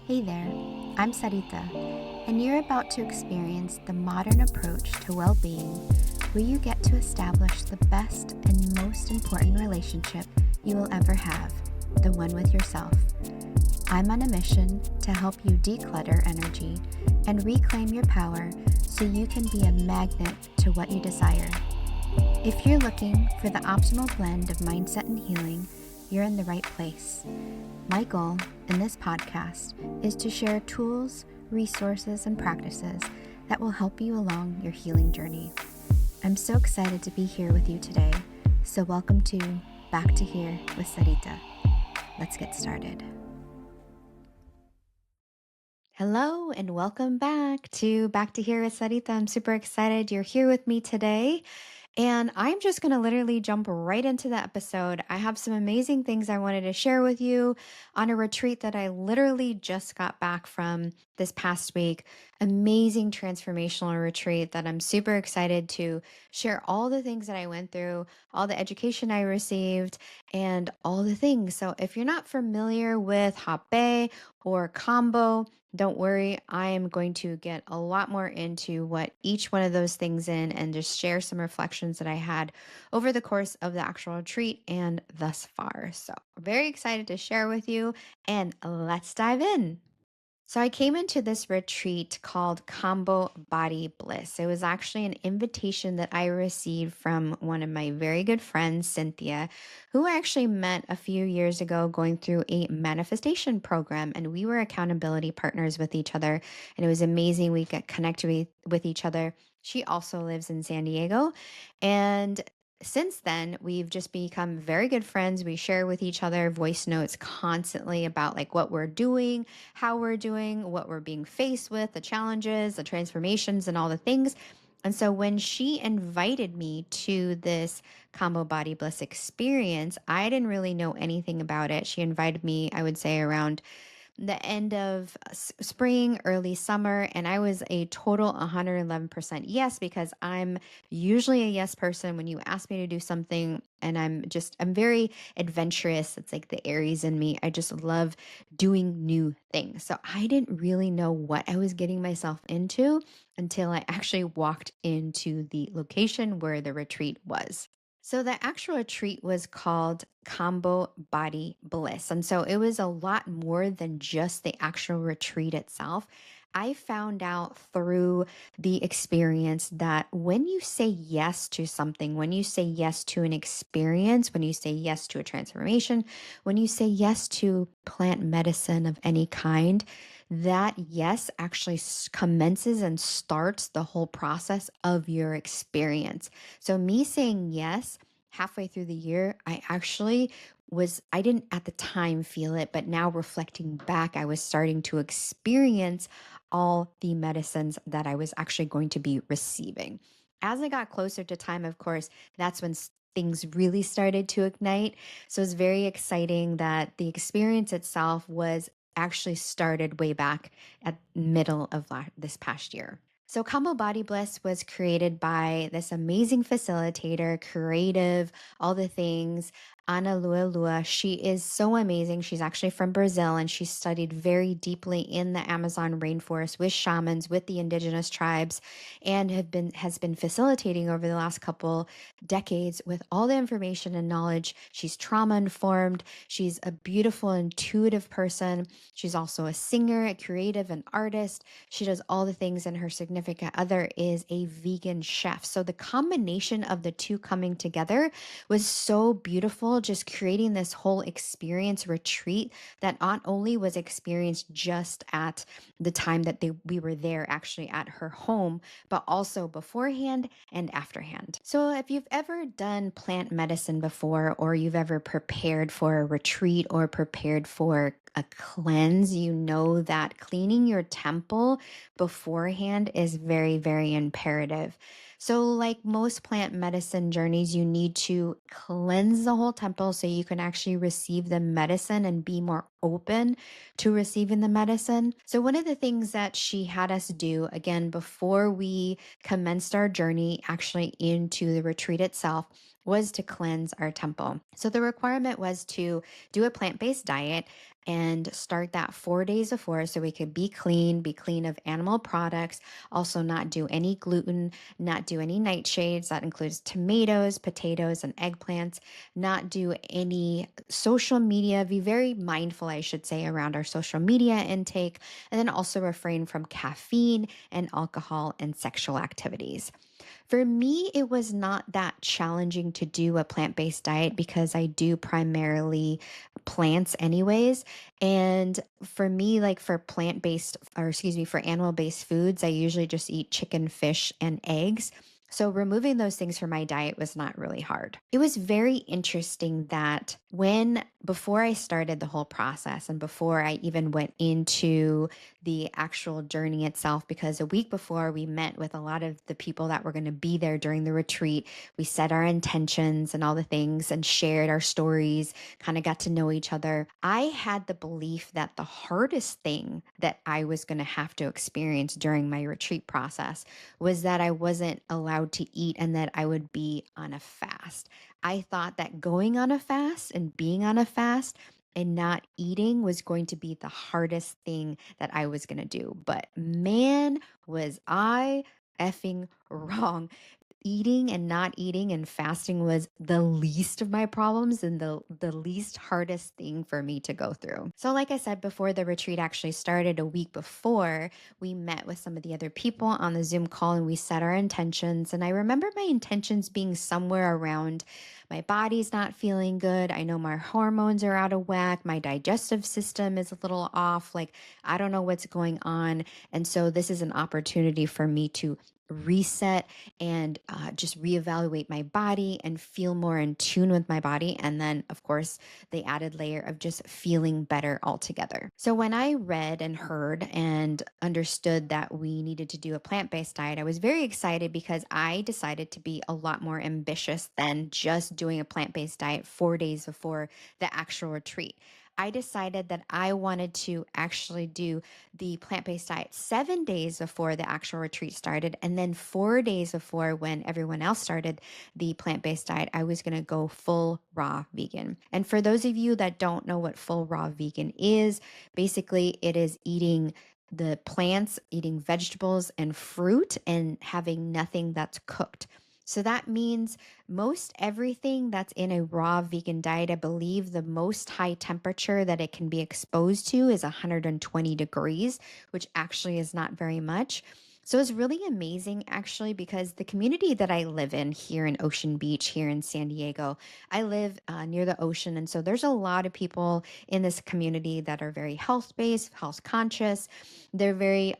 Hey there, I'm Sarita, and you're about to experience the modern approach to well being where you get to establish the best and most important relationship you will ever have, the one with yourself. I'm on a mission to help you declutter energy and reclaim your power so you can be a magnet to what you desire. If you're looking for the optimal blend of mindset and healing, you're in the right place. My goal in this podcast is to share tools, resources, and practices that will help you along your healing journey. I'm so excited to be here with you today, so welcome to Back to Here with Sarita. Let's get started. Hello and welcome back to Here with Sarita. I'm super excited you're here with me today. And I'm just going to literally jump right into the episode. I have some amazing things I wanted to share with you on a retreat that I literally just got back from this past week. Amazing transformational retreat that I'm super excited to share all the things that I went through, all the education I received, and all the things. So if you're not familiar with Hapé or Kombo, don't worry, I am going to get a lot more into what each one of those things in and just share some reflections that I had over the course of the actual retreat and thus far. So, very excited to share with you, and let's dive in. So I came into this retreat called Kombo Body Bliss. It was actually an invitation that I received from one of my very good friends, Cynthia, who I actually met a few years ago going through a manifestation program. And we were accountability partners with each other. And it was amazing. We got connected with each other. She also lives in San Diego. And since then, we've just become very good friends. We share with each other voice notes constantly about like what we're doing, how we're doing, what we're being faced with, the challenges, the transformations, and all the things. And so when she invited me to this Kombo Body Bliss experience, I didn't really know anything about it. She invited me, I would say, around the end of spring, early summer, and I was a total 111% yes, because I'm usually a yes person when you ask me to do something, and I'm very adventurous. It's like the Aries in me. I just love doing new things. So I didn't really know what I was getting myself into until I actually walked into the location where the retreat was. So the actual retreat was called Kombo Body Bliss. And so it was a lot more than just the actual retreat itself. I found out through the experience that when you say yes to something, when you say yes to an experience, when you say yes to a transformation, when you say yes to plant medicine of any kind, that yes actually commences and starts the whole process of your experience. So, me saying yes halfway through the year, I didn't at the time feel it, but now reflecting back, I was starting to experience all the medicines that I was actually going to be receiving. As I got closer to time, of course, that's when things really started to ignite. So it's very exciting that the experience itself was actually started way back at middle of this past year. So Kombo Body Bliss was created by this amazing facilitator, creative, all the things, Ana Lua. She is so amazing. She's actually from Brazil, and she studied very deeply in the Amazon rainforest with shamans, with the indigenous tribes, and has been facilitating over the last couple decades with all the information and knowledge. She's trauma informed. She's a beautiful, intuitive person. She's also a singer, a creative, an artist. She does all the things, and her significant other is a vegan chef. So the combination of the two coming together was so beautiful, just creating this whole experience retreat that not only was experienced just at the time that we were there actually at her home, but also beforehand and afterhand. So if you've ever done plant medicine before, or you've ever prepared for a retreat or prepared for a cleanse, you know that cleaning your temple beforehand is very, very imperative. So, like most plant medicine journeys, you need to cleanse the whole temple so you can actually receive the medicine and be more open to receiving the medicine. So, one of the things that she had us do, again, before we commenced our journey actually into the retreat itself, was to cleanse our temple. So the requirement was to do a plant-based diet and start that 4 days before so we could be clean of animal products, also not do any gluten, not do any nightshades. That includes tomatoes, potatoes, and eggplants, not do any social media, be very mindful, I should say, around our social media intake, and then also refrain from caffeine and alcohol and sexual activities. For me, it was not that challenging to do a plant based diet because I do primarily plants, anyways. And for me, like for plant based, or excuse me, for animal based foods, I usually just eat chicken, fish, and eggs. So removing those things from my diet was not really hard. It was very interesting that before I started the whole process and before I even went into the actual journey itself, because a week before we met with a lot of the people that were going to be there during the retreat. We set our intentions and all the things and shared our stories, kind of got to know each other. I had the belief that the hardest thing that I was going to have to experience during my retreat process was that I wasn't allowed to eat and that I would be on a fast. I thought that going on a fast and being on a fast and not eating was going to be the hardest thing that I was going to do. But man, was I effing wrong. Eating and not eating and fasting was the least of my problems and the least hardest thing for me to go through. So like I said before, the retreat actually started a week before. We met with some of the other people on the Zoom call and we set our intentions. And I remember my intentions being somewhere around my body's not feeling good. I know my hormones are out of whack. My digestive system is a little off. Like, I don't know what's going on. And so this is an opportunity for me to reset and just reevaluate my body and feel more in tune with my body. And then, of course, the added layer of just feeling better altogether. So, when I read and heard and understood that we needed to do a plant based diet, I was very excited because I decided to be a lot more ambitious than just doing a plant based diet 4 days before the actual retreat. I decided that I wanted to actually do the plant based diet 7 days before the actual retreat started. And then 4 days before, when everyone else started the plant based diet, I was going to go full raw vegan. And for those of you that don't know what full raw vegan is, basically it is eating the plants, eating vegetables and fruit, and having nothing that's cooked. So that means most everything that's in a raw vegan diet, I believe the most high temperature that it can be exposed to is 120 degrees, which actually is not very much. So it's really amazing, actually, because the community that I live in here in Ocean Beach, here in San Diego, I live near the ocean. And so there's a lot of people in this community that are very health based, health conscious. They're very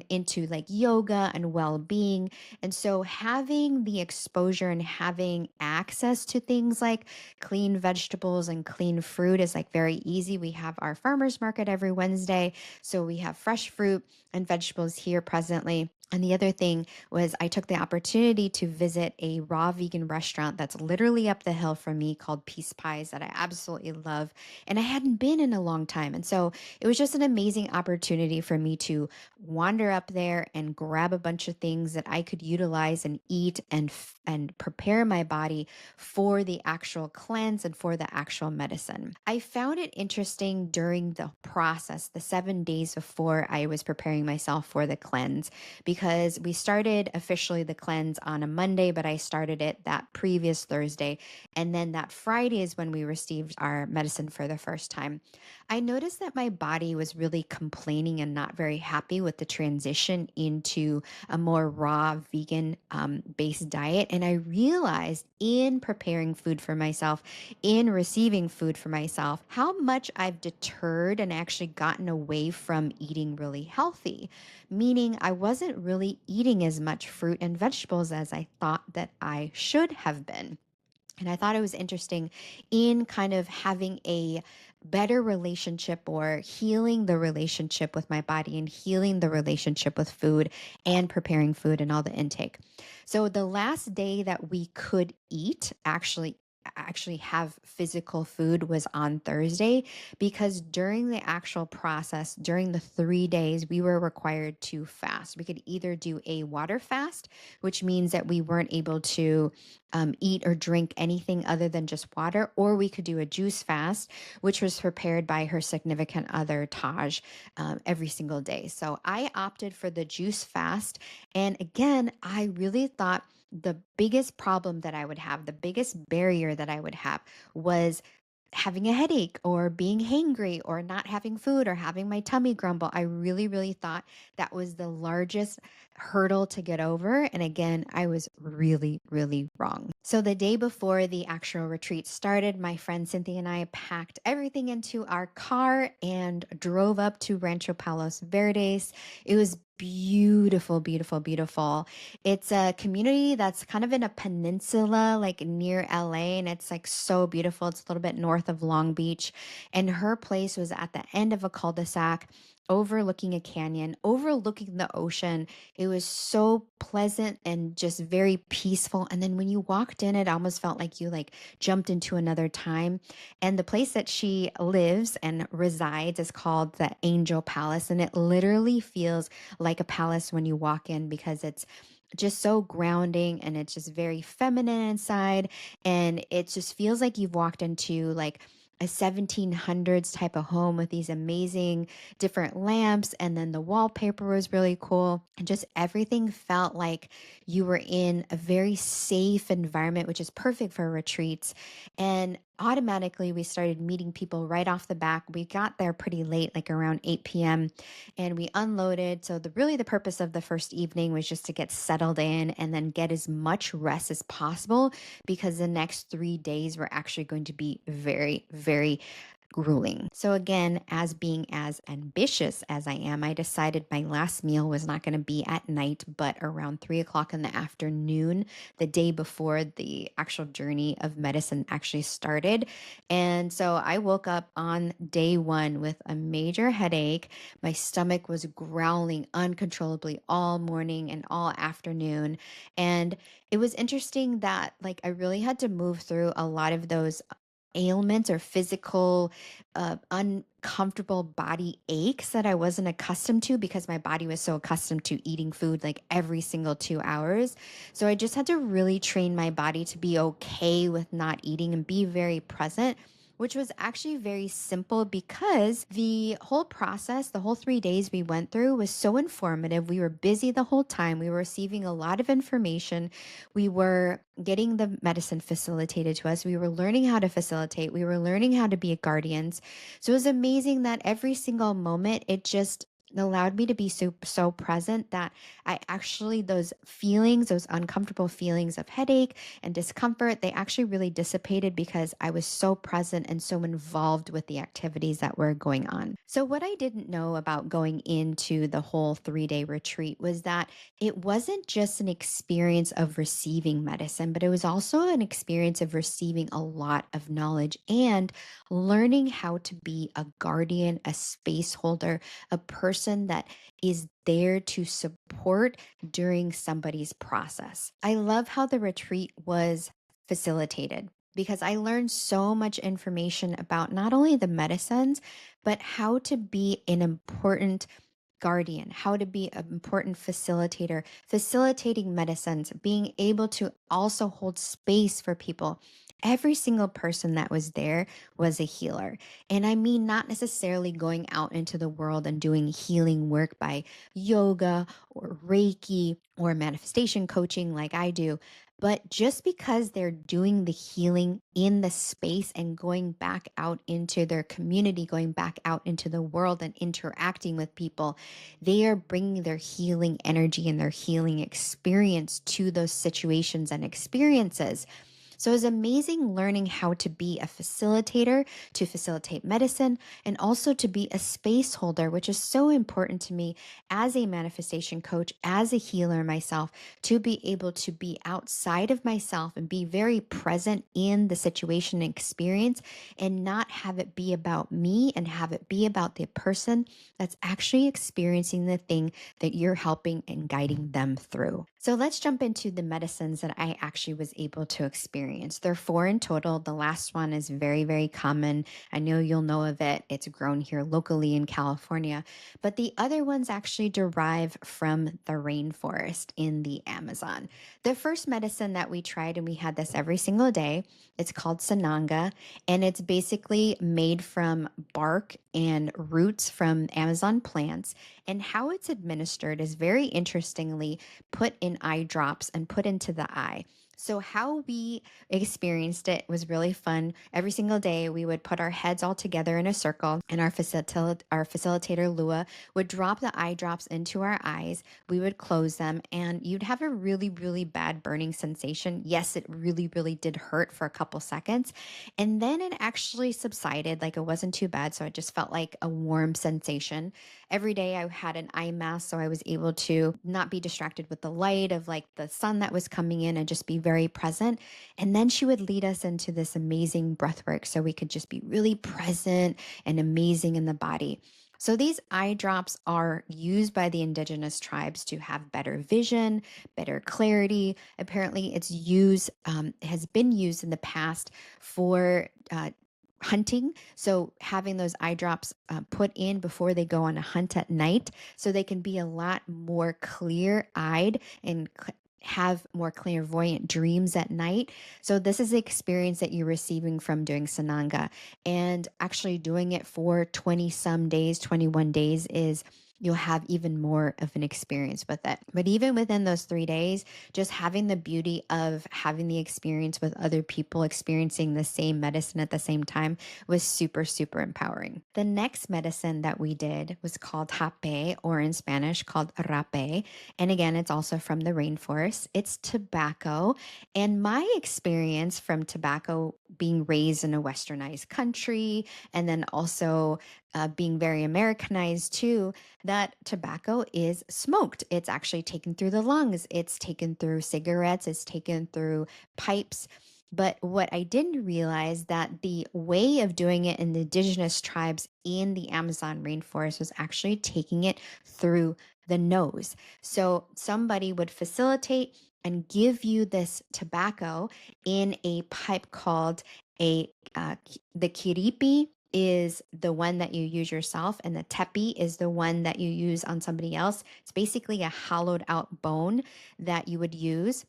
into like yoga and well being. And so having the exposure and having access to things like clean vegetables and clean fruit is like very easy. We have our farmers market every Wednesday. So we have fresh fruit and vegetables here presently. And the other thing was I took the opportunity to visit a raw vegan restaurant that's literally up the hill from me called Peace Pies that I absolutely love. And I hadn't been in a long time. And so it was just an amazing opportunity for me to wander up there and grab a bunch of things that I could utilize and eat and prepare my body for the actual cleanse and for the actual medicine. I found it interesting during the process, the 7 days before I was preparing myself for the cleanse, because we started officially the cleanse on a Monday, but I started it that previous Thursday. And then that Friday is when we received our medicine for the first time. I noticed that my body was really complaining and not very happy with the transition into a more raw vegan based diet. And I realized in preparing food for myself, in receiving food for myself, how much I've deterred and actually gotten away from eating really healthy, meaning I wasn't really eating as much fruit and vegetables as I thought that I should have been. And I thought it was interesting in kind of having a better relationship or healing the relationship with my body and healing the relationship with food and preparing food and all the intake. So the last day that we could eat, actually actually have physical food was on Thursday, because during the actual process, during the 3 days, we were required to fast. We could either do a water fast, which means that we weren't able to eat or drink anything other than just water, or we could do a juice fast, which was prepared by her significant other, Taj, every single day. So I opted for the juice fast. And again, I really thought the biggest problem that I would have, the biggest barrier that I would have was having a headache or being hangry or not having food or having my tummy grumble. I really, really thought that was the largest hurdle to get over. And again, I was really, really wrong. So the day before the actual retreat started, my friend Cynthia and I packed everything into our car and drove up to Rancho Palos Verdes. It was beautiful, beautiful, beautiful. It's a community that's kind of in a peninsula, like near LA, and it's like so beautiful. It's a little bit north of Long Beach. And her place was at the end of a cul-de-sac, overlooking a canyon, overlooking the ocean. It was so pleasant and just very peaceful. And then when you walked in, it almost felt like you like jumped into another time. And the place that she lives and resides is called the Angel Palace. And it literally feels like a palace when you walk in, because it's just so grounding and it's just very feminine inside, and it just feels like you've walked into like a 1700s type of home with these amazing different lamps, and then the wallpaper was really cool, and just everything felt like you were in a very safe environment, which is perfect for retreats. And automatically we started meeting people right off the back. We got there pretty late, like around 8 p.m., and we unloaded. So the purpose of the first evening was just to get settled in and then get as much rest as possible, because the next 3 days were actually going to be very, very grueling. So again, as being as ambitious as I am, I decided my last meal was not going to be at night, but around 3 o'clock in the afternoon, the day before the actual journey of medicine actually started. And so I woke up on day one with a major headache. My stomach was growling uncontrollably all morning and all afternoon. And it was interesting that like I really had to move through a lot of those ailments or physical uncomfortable body aches that I wasn't accustomed to, because my body was so accustomed to eating food like every single 2 hours. So I just had to really train my body to be okay with not eating and be very present, which was actually very simple, because the whole process, the whole 3 days we went through was so informative. We were busy the whole time. We were receiving a lot of information. We were getting the medicine facilitated to us. We were learning how to facilitate. We were learning how to be guardians. So it was amazing that every single moment, it just allowed me to be so present that I actually, those feelings, those uncomfortable feelings of headache and discomfort, they actually really dissipated, because I was so present and so involved with the activities that were going on. So what I didn't know about going into the whole 3 day retreat was that it wasn't just an experience of receiving medicine, but it was also an experience of receiving a lot of knowledge and learning how to be a guardian, a space holder, a person that is there to support during somebody's process. I love how the retreat was facilitated, because I learned so much information about not only the medicines, but how to be an important guardian, how to be an important facilitator, facilitating medicines, being able to also hold space for people. Every single person that was there was a healer. And I mean, not necessarily going out into the world and doing healing work by yoga or Reiki or manifestation coaching like I do, but just because they're doing the healing in the space and going back out into their community, going back out into the world and interacting with people, they are bringing their healing energy and their healing experience to those situations and experiences. So it's amazing learning how to be a facilitator, to facilitate medicine, and also to be a space holder, which is so important to me as a manifestation coach, as a healer myself, to be able to be outside of myself and be very present in the situation and experience, and not have it be about me and have it be about the person that's actually experiencing the thing that you're helping and guiding them through. So let's jump into the medicines that I actually was able to experience. There are four in total. The last one is very, very common. I know you'll know of it. It's grown here locally in California. But the other ones actually derive from the rainforest in the Amazon. The first medicine that we tried, and we had this every single day, it's called Sananga. And it's basically made from bark and roots from Amazon plants. And how it's administered is very interestingly put in eye drops and put into the eye. So, how we experienced it was really fun. Every single day, we would put our heads all together in a circle, and our facilitator, Lua, would drop the eye drops into our eyes. We would close them, and you'd have a really, really bad burning sensation. Yes, it really, really did hurt for a couple seconds. And then it actually subsided, like it wasn't too bad. So, it just felt like a warm sensation. Every day I had an eye mask, so I was able to not be distracted with the light of like the sun that was coming in and just be very present. And then she would lead us into this amazing breath work so we could just be really present and amazing in the body. So these eye drops are used by the indigenous tribes to have better vision, better clarity. Apparently, has been used in the past for hunting. So having those eye drops put in before they go on a hunt at night, so they can be a lot more clear eyed and have more clairvoyant dreams at night. So this is the experience that you're receiving from doing Sananga, and actually doing it for 20 some days, 21 days is you'll have even more of an experience with it. But even within those 3 days, just having the beauty of having the experience with other people experiencing the same medicine at the same time was super, super empowering. The next medicine that we did was called Hapé, or in Spanish called rape. And again, it's also from the rainforest. It's tobacco. And my experience from tobacco being raised in a westernized country, and then also being very Americanized too, that tobacco is smoked. It's actually taken through the lungs, it's taken through cigarettes, it's taken through pipes. But what I didn't realize that the way of doing it in the indigenous tribes in the Amazon rainforest was actually taking it through the nose. So somebody would facilitate and give you this tobacco in a pipe called a the kiripi is the one that you use yourself, and the tepi is the one that you use on somebody else. It's basically a hollowed out bone that you would use,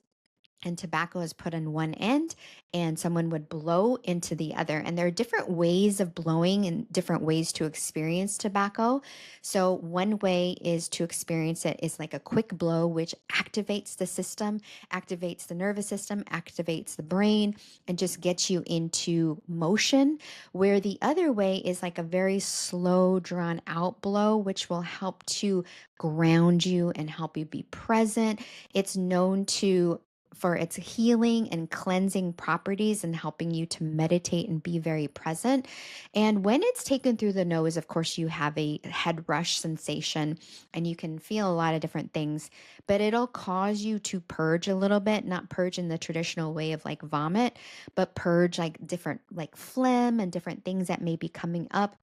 and tobacco is put on one end and someone would blow into the other. And there are different ways of blowing and different ways to experience tobacco. So one way is to experience it is like a quick blow, which activates the system, activates the nervous system, activates the brain, and just gets you into motion. Where the other way is like a very slow, drawn out blow, which will help to ground you and help you be present. It's known to for its healing and cleansing properties and helping you to meditate and be very present. And when it's taken through the nose, of course, you have a head rush sensation and you can feel a lot of different things, but it'll cause you to purge a little bit, not purge in the traditional way of like vomit, but purge like different like phlegm and different things that may be coming up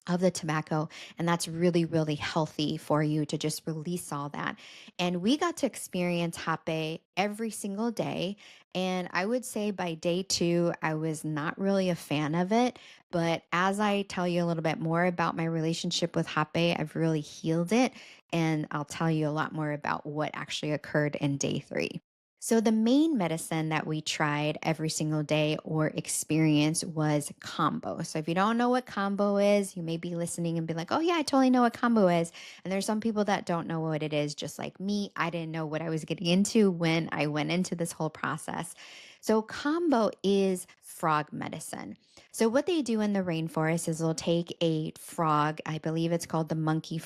of the tobacco. And that's really, really healthy for you to just release all that. And we got to experience Hape every single day. And I would say by day two, I was not really a fan of it. But as I tell you a little bit more about my relationship with Hape, I've really healed it. And I'll tell you a lot more about what actually occurred in day three. So, the main medicine that we tried every single day or experience was Kombo. So, if you don't know what Kombo is, you may be listening and be like, oh, yeah, I totally know what Kombo is. And there's some people that don't know what it is, just like me. I didn't know what I was getting into when I went into this whole process. So, Kombo is frog medicine. So, what they do in the rainforest is they'll take a frog, I believe it's called the monkey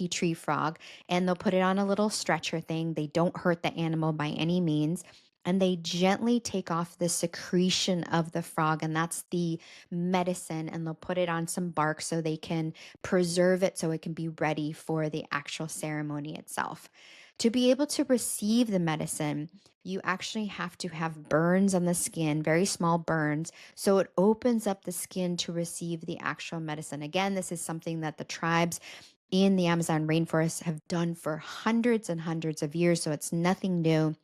tree frog, and they'll put it on a little stretcher thing. They don't hurt the animal by any means. And they gently take off the secretion of the frog, and that's the medicine. And they'll put it on some bark so they can preserve it so it can be ready for the actual ceremony itself. To be able to receive the medicine, you actually have to have burns on the skin, very small burns. So it opens up the skin to receive the actual medicine. Again, this is something that the tribes in the Amazon rainforest have done for hundreds and hundreds of years. So it's nothing new.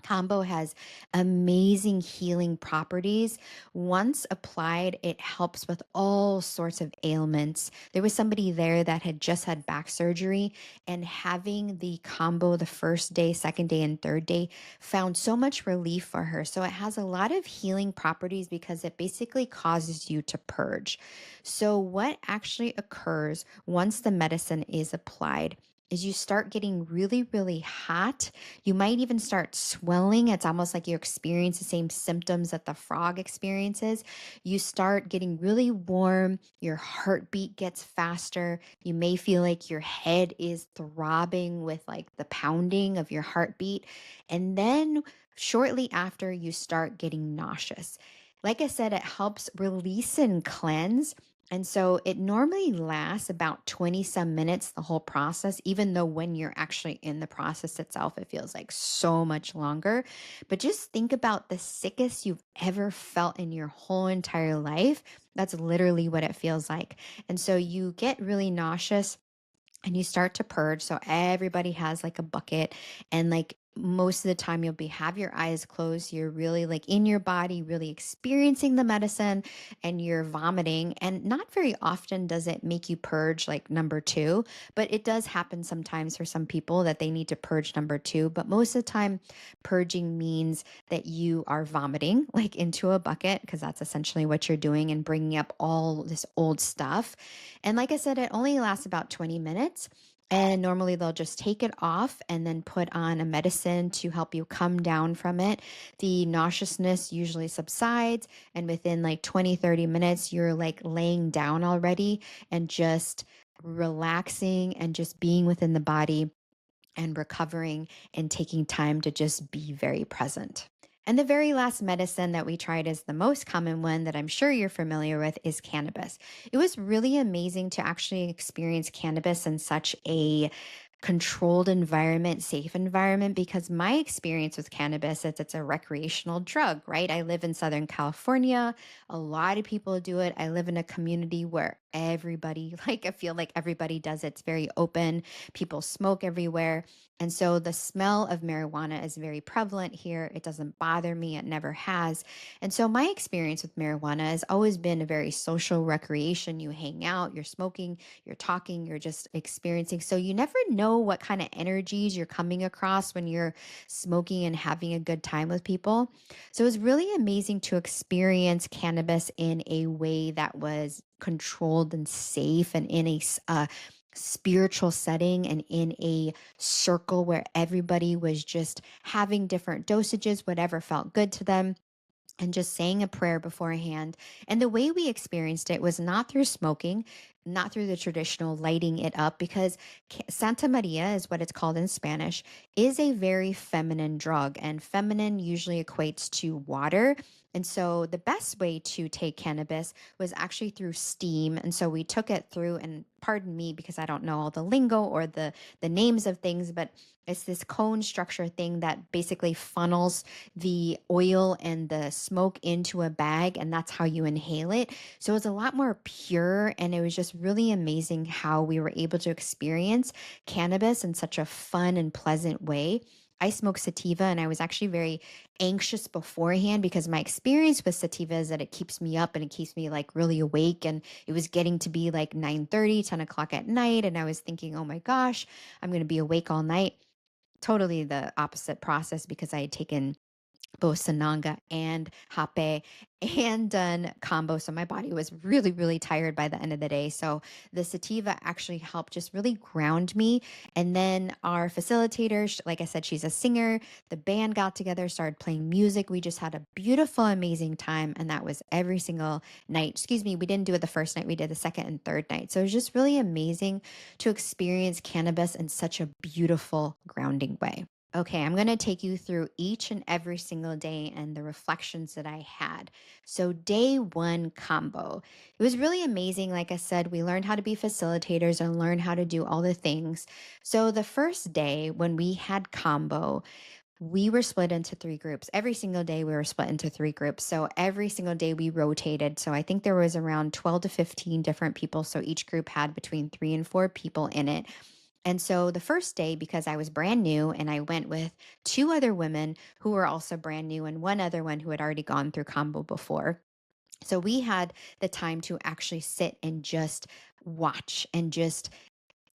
Combo has amazing healing properties. Once applied, it helps with all sorts of ailments. There was somebody there that had just had back surgery, and having the combo the first day, second day, and third day found so much relief for her. So it has a lot of healing properties because it basically causes you to purge. So, what actually occurs once the medicine is applied? Is you start getting really, really hot. You might even start swelling. It's almost like you experience the same symptoms that the frog experiences. You start getting really warm. Your heartbeat gets faster. You may feel like your head is throbbing with like the pounding of your heartbeat. And then shortly after, you start getting nauseous. Like I said, it helps release and cleanse. And so it normally lasts about 20 some minutes, the whole process, even though when you're actually in the process itself, it feels like so much longer. But just think about the sickest you've ever felt in your whole entire life. That's literally what it feels like. And so you get really nauseous and you start to purge. So everybody has like a bucket, and like most of the time you'll be have your eyes closed, you're really like in your body, really experiencing the medicine, and you're vomiting. And not very often does it make you purge like number two, but it does happen sometimes for some people that they need to purge number two. But most of the time, purging means that you are vomiting like into a bucket, because that's essentially what you're doing, and bringing up all this old stuff. And like I said, it only lasts about 20 minutes. And normally they'll just take it off and then put on a medicine to help you come down from it. The nauseousness usually subsides. And within like 20, 30 minutes, you're like laying down already and just relaxing and just being within the body and recovering and taking time to just be very present. And the very last medicine that we tried is the most common one that I'm sure you're familiar with is cannabis. It was really amazing to actually experience cannabis in such a controlled environment, safe environment, because my experience with cannabis is it's a recreational drug, right? I live in Southern California. A lot of people do it. I live in a community where everybody, like I feel like everybody does it. It's very open. People smoke everywhere. And so the smell of marijuana is very prevalent here. It doesn't bother me. It never has. And so my experience with marijuana has always been a very social recreation. You hang out, you're smoking, you're talking, you're just experiencing. So you never know what kind of energies you're coming across when you're smoking and having a good time with people. So it was really amazing to experience cannabis in a way that was controlled and safe, and in a spiritual setting, and in a circle where everybody was just having different dosages, whatever felt good to them, and just saying a prayer beforehand. And the way we experienced it was not through smoking, not through the traditional lighting it up, because Santa Maria is what it's called in Spanish, is a very feminine drug, and feminine usually equates to water. And so the best way to take cannabis was actually through steam. And so we took it through, and pardon me because I don't know all the lingo or the names of things, but it's this cone structure thing that basically funnels the oil and the smoke into a bag, and that's how you inhale it. So it's a lot more pure, and it was just really amazing how we were able to experience cannabis in such a fun and pleasant way. I smoke sativa, and I was actually very anxious beforehand because my experience with sativa is that it keeps me up and it keeps me like really awake. And it was getting to be like 9:30, 10 o'clock at night. And I was thinking, oh my gosh, I'm going to be awake all night. Totally the opposite process, because I had taken both Sananga and Hapé and done combo. So my body was really, really tired by the end of the day. So the sativa actually helped just really ground me. And then our facilitator, like I said, she's a singer. The band got together, started playing music. We just had a beautiful, amazing time. And that was every single night. Excuse me, we didn't do it the first night, we did the second and third night. So it was just really amazing to experience cannabis in such a beautiful, grounding way. Okay, I'm going to take you through each and every single day and the reflections that I had. So, day one combo. It was really amazing. Like I said, we learned how to be facilitators and learn how to do all the things. So, the first day when we had combo, we were split into three groups. Every single day, we were split into three groups. So every single day, we rotated. So I think there was around 12 to 15 different people. So each group had between 3 and 4 people in it. And so the first day, because I was brand new and I went with two other women who were also brand new and one other one who had already gone through Kombo before. So we had the time to actually sit and just watch and just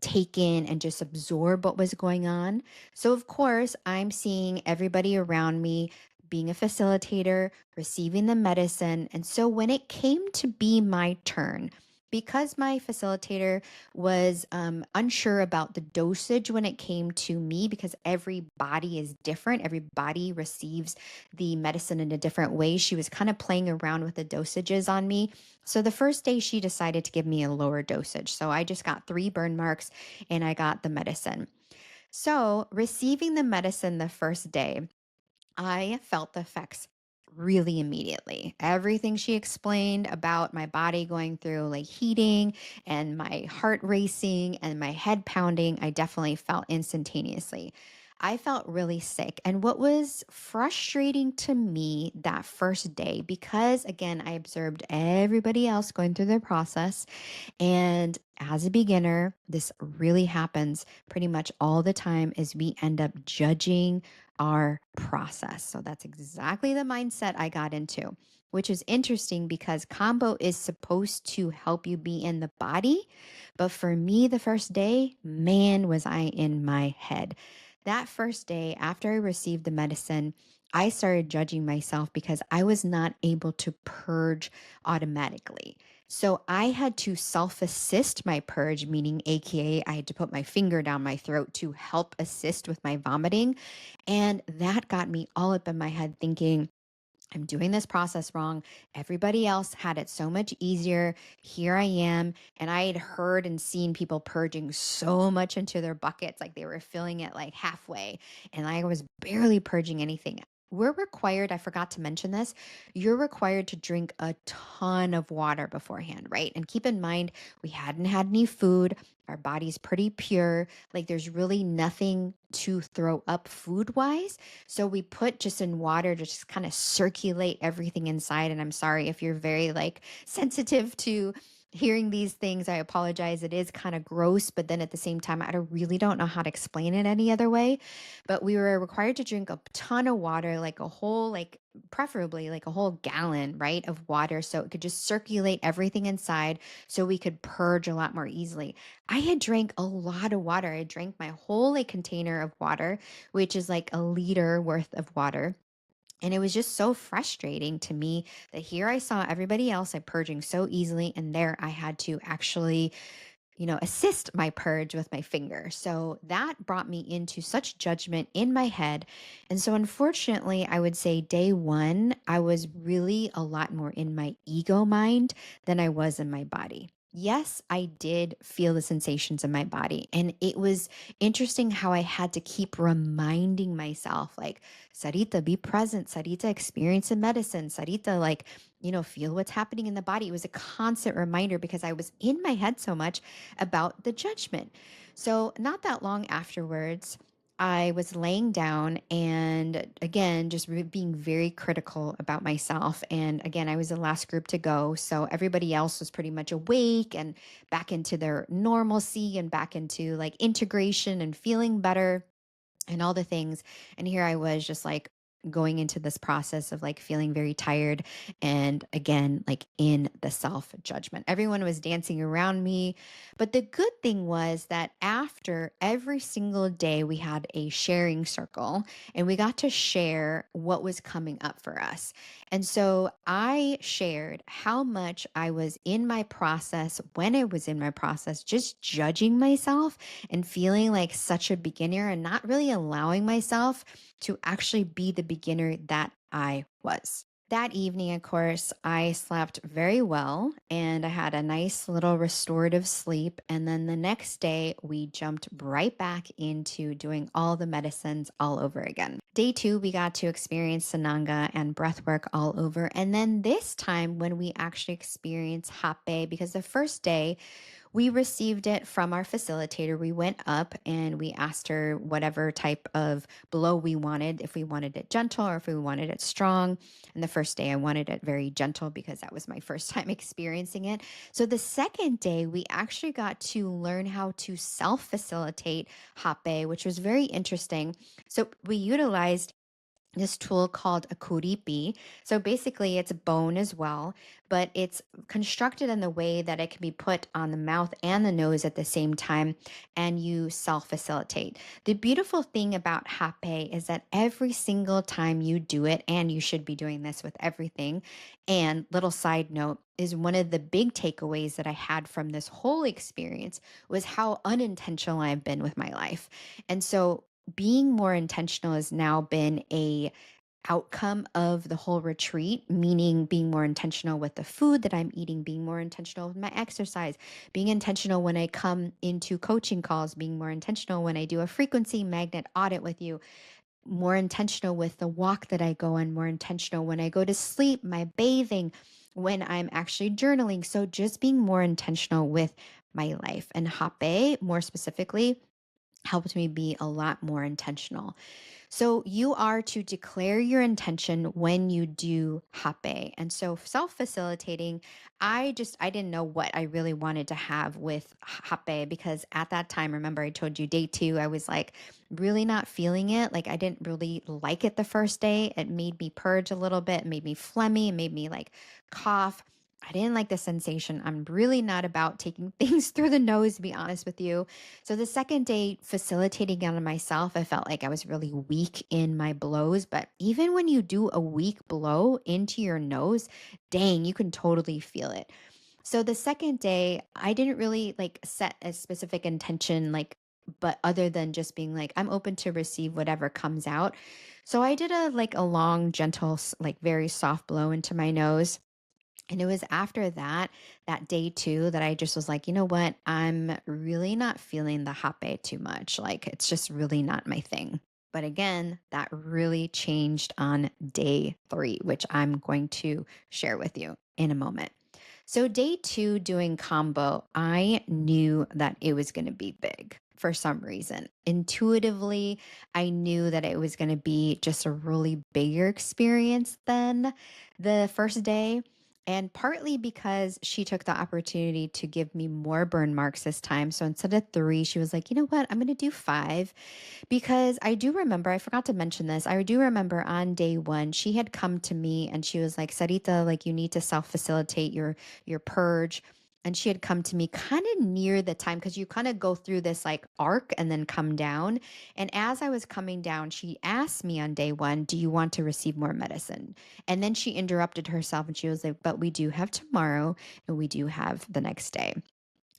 take in and just absorb what was going on. So, of course, I'm seeing everybody around me being a facilitator, receiving the medicine. And so, when it came to be my turn, because my facilitator was unsure about the dosage when it came to me, because every body is different, every body receives the medicine in a different way. She was kind of playing around with the dosages on me. So the first day she decided to give me a lower dosage. So I just got 3 burn marks and I got the medicine. So receiving the medicine the first day, I felt the effects really immediately. Everything she explained about my body going through like heating and my heart racing and my head pounding, I definitely felt instantaneously. I felt really sick. And what was frustrating to me that first day, because again, I observed everybody else going through the process, and as a beginner, this really happens pretty much all the time is we end up judging our process. So that's exactly the mindset I got into, which is interesting because combo is supposed to help you be in the body. But for me, the first day, man, was I in my head. That first day after I received the medicine, I started judging myself because I was not able to purge automatically. So I had to self assist my purge, meaning AKA, I had to put my finger down my throat to help assist with my vomiting. And that got me all up in my head thinking, I'm doing this process wrong. Everybody else had it so much easier. Here I am. And I had heard and seen people purging so much into their buckets, like they were filling it like halfway. And I was barely purging anything. We're required, I forgot to mention this, you're required to drink a ton of water beforehand, right? And keep in mind, we hadn't had any food. Our body's pretty pure. Like there's really nothing to throw up food wise. So we put just in water to just kind of circulate everything inside. And I'm sorry if you're very like sensitive to hearing these things. I apologize. It is kind of gross, but then at the same time, really don't know how to explain it any other way. But we were required to drink a ton of water, like a whole, like preferably like a whole gallon, right, of water. So it could just circulate everything inside so we could purge a lot more easily. I had drank a lot of water. I drank my whole like container of water, which is like a liter worth of water. And it was just so frustrating to me that here I saw everybody else like purging so easily, and there I had to actually assist my purge with my finger. So that brought me into such judgment in my head. And so, unfortunately, I would say day one, I was really a lot more in my ego mind than I was in my body. Yes, I did feel the sensations in my body. And it was interesting how I had to keep reminding myself, like, Sarita, be present. Sarita, experience the medicine. Sarita, like, feel what's happening in the body. It was a constant reminder because I was in my head so much about the judgment. So, not that long afterwards, I was laying down and again, just being very critical about myself. And again, I was the last group to go. So, everybody else was pretty much awake and back into their normalcy and back into like integration and feeling better and all the things. And here I was just like going into this process of like feeling very tired and again, like in the self judgment. Everyone was dancing around me. But the good thing was that after every single day, we had a sharing circle and we got to share what was coming up for us. And so I shared how much I was in my process when I was in my process, just judging myself and feeling like such a beginner and not really allowing myself to actually be the beginner that I was. That evening, of course, I slept very well and I had a nice little restorative sleep. And then the next day, we jumped right back into doing all the medicines all over again. Day two, we got to experience Sananga and breathwork all over. And then this time, when we actually experienced Hapé, because the first day we received it from our facilitator. We went up and we asked her whatever type of blow we wanted, if we wanted it gentle or if we wanted it strong. And the first day I wanted it very gentle because that was my first time experiencing it. So the second day, we actually got to learn how to self facilitate Hape, which was very interesting. So we utilized this tool called a kuripi. So basically, it's bone as well, but it's constructed in the way that it can be put on the mouth and the nose at the same time, and you self facilitate. The beautiful thing about Hape is that every single time you do it, and you should be doing this with everything. And little side note is one of the big takeaways that I had from this whole experience was how unintentional I've been with my life. And so being more intentional has now been a outcome of the whole retreat, meaning being more intentional with the food that I'm eating, being more intentional with my exercise, being intentional when I come into coaching calls, being more intentional when I do a frequency magnet audit with you, more intentional with the walk that I go on, more intentional when I go to sleep, my bathing, when I'm actually journaling. So just being more intentional with my life. And Hape, more specifically, helped me be a lot more intentional. So you are to declare your intention when you do Hape. And so self-facilitating, I didn't know what I really wanted to have with Hape because at that time, remember I told you day two, I was like really not feeling it. Like I didn't really like it the first day. It made me purge a little bit, it made me phlegmy, it made me like cough. I didn't like the sensation. I'm really not about taking things through the nose, to be honest with you. So the second day facilitating on myself, I felt like I was really weak in my blows. But even when you do a weak blow into your nose, dang, you can totally feel it. So the second day, I didn't really like set a specific intention, like, but other than just being like, I'm open to receive whatever comes out. So I did a long, gentle, like very soft blow into my nose. And it was after that, that day two, that I just was like, you know what? I'm really not feeling the hape too much. Like, it's just really not my thing. But again, that really changed on day three, which I'm going to share with you in a moment. So, day two, doing combo, I knew that it was going to be big for some reason. Intuitively, I knew that it was going to be just a really bigger experience than the first day. And partly because she took the opportunity to give me more burn marks this time. So instead of three, she was like, you know what? I'm going to do five. Because I do remember, I forgot to mention this. I do remember on day one, she had come to me and she was like, Sarita, like you need to self-facilitate your purge. And she had come to me kind of near the time because you kind of go through this like arc and then come down. And as I was coming down, she asked me on day one, do you want to receive more medicine? And then she interrupted herself and she was like, but we do have tomorrow and we do have the next day.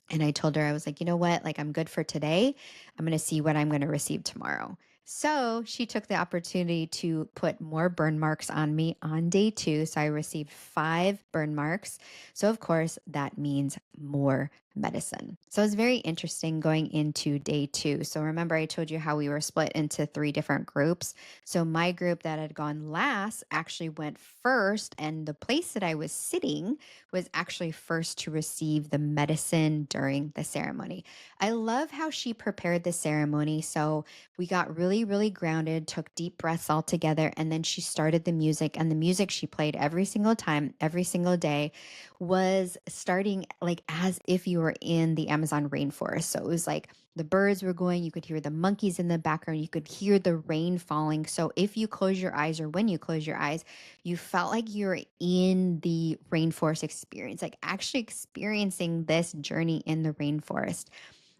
And I told her, I was like, you know what? Like, I'm good for today. I'm going to see what I'm going to receive tomorrow. So she took the opportunity to put more burn marks on me on day two. So I received five burn marks. So, of course, that means more medicine. So it's very interesting going into day two. So remember, I told you how we were split into three different groups. So my group that had gone last actually went first. And the place that I was sitting was actually first to receive the medicine during the ceremony. I love how she prepared the ceremony. So we got really, really grounded, took deep breaths all together, and then she started the music. And the music she played every single time, every single day, was starting like as if you were in the Amazon rainforest. So it was like the birds were going, you could hear the monkeys in the background, you could hear the rain falling. So if you close your eyes or when you close your eyes, you felt like you're in the rainforest experience, like actually experiencing this journey in the rainforest.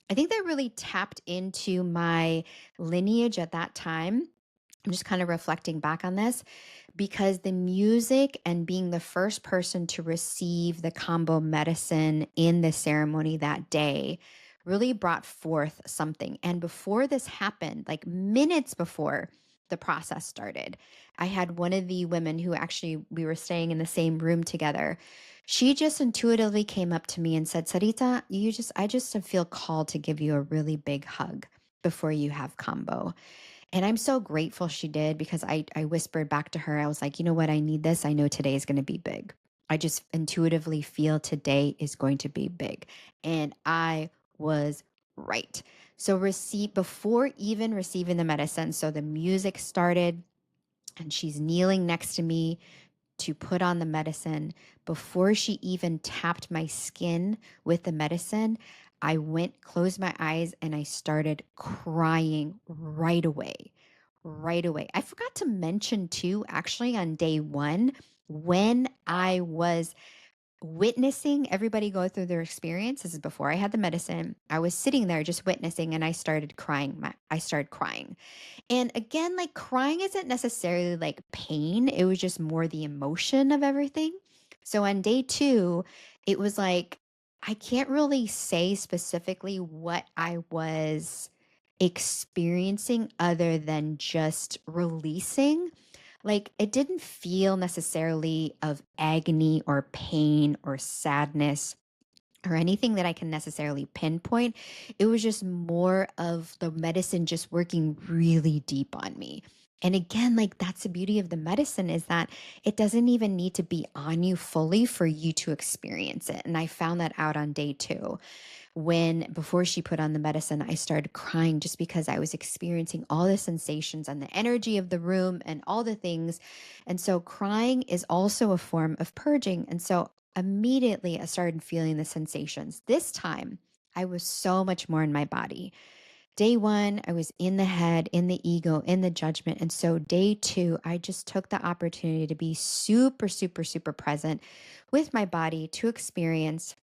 I think that really tapped into my lineage at that time. I'm just kind of reflecting back on this because the music and being the first person to receive the combo medicine in the ceremony that day really brought forth something. And before this happened, like minutes before the process started, I had one of the women who actually we were staying in the same room together. She just intuitively came up to me and said, Sarita, I just feel called to give you a really big hug before you have combo. And I'm so grateful she did because I whispered back to her, I was like, you know what? I need this. I know today is going to be big. I just intuitively feel today is going to be big. And I was right. So receive before even receiving the medicine. So the music started and she's kneeling next to me to put on the medicine. Before she even tapped my skin with the medicine, I went, closed my eyes, and I started crying right away. Right away. I forgot to mention too, actually, on day one, when I was witnessing everybody go through their experience. This is before I had the medicine. I was sitting there just witnessing and I started crying. I started crying. And again, like crying isn't necessarily like pain, it was just more the emotion of everything. So on day two, it was like, I can't really say specifically what I was experiencing other than just releasing. Like it didn't feel necessarily of agony or pain or sadness or anything that I can necessarily pinpoint. It was just more of the medicine just working really deep on me. And again, like that's the beauty of the medicine is that it doesn't even need to be on you fully for you to experience it. And I found that out on day two when before she put on the medicine, I started crying just because I was experiencing all the sensations and the energy of the room and all the things. And so crying is also a form of purging. And so immediately I started feeling the sensations. This time, I was so much more in my body. Day one, I was in the head, in the ego, in the judgment. And so day two, I just took the opportunity to be super, super, super present with my body to experience.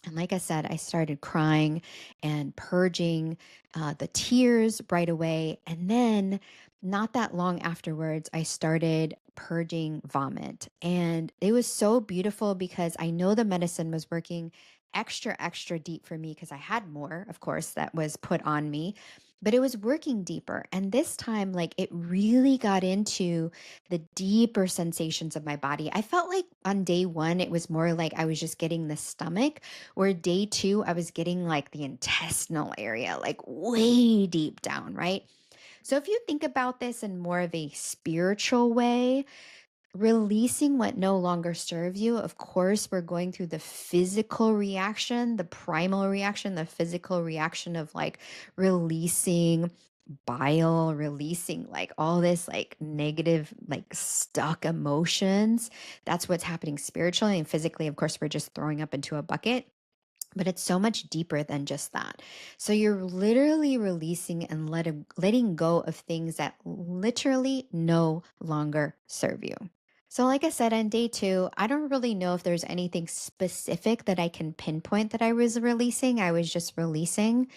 And like I said, I started crying and purging the tears right away. And then, not that long afterwards, I started purging vomit. And it was so beautiful because I know the medicine was working extra, extra deep for me because I had more, of course, that was put on me, but it was working deeper. And this time, like it really got into the deeper sensations of my body. I felt like on day one, it was more like I was just getting the stomach, where day two, I was getting like the intestinal area, like way deep down, right? So if you think about this in more of a spiritual way, releasing what no longer serves you, of course, we're going through the physical reaction, the primal reaction, the physical reaction of like releasing bile, releasing like all this like negative, like stuck emotions. That's what's happening spiritually. And physically, of course, we're just throwing up into a bucket. But it's so much deeper than just that. So you're literally releasing and letting go of things that literally no longer serve you. So, like I said, on day two, I don't really know if there's anything specific that I can pinpoint that I was releasing. I was just releasing.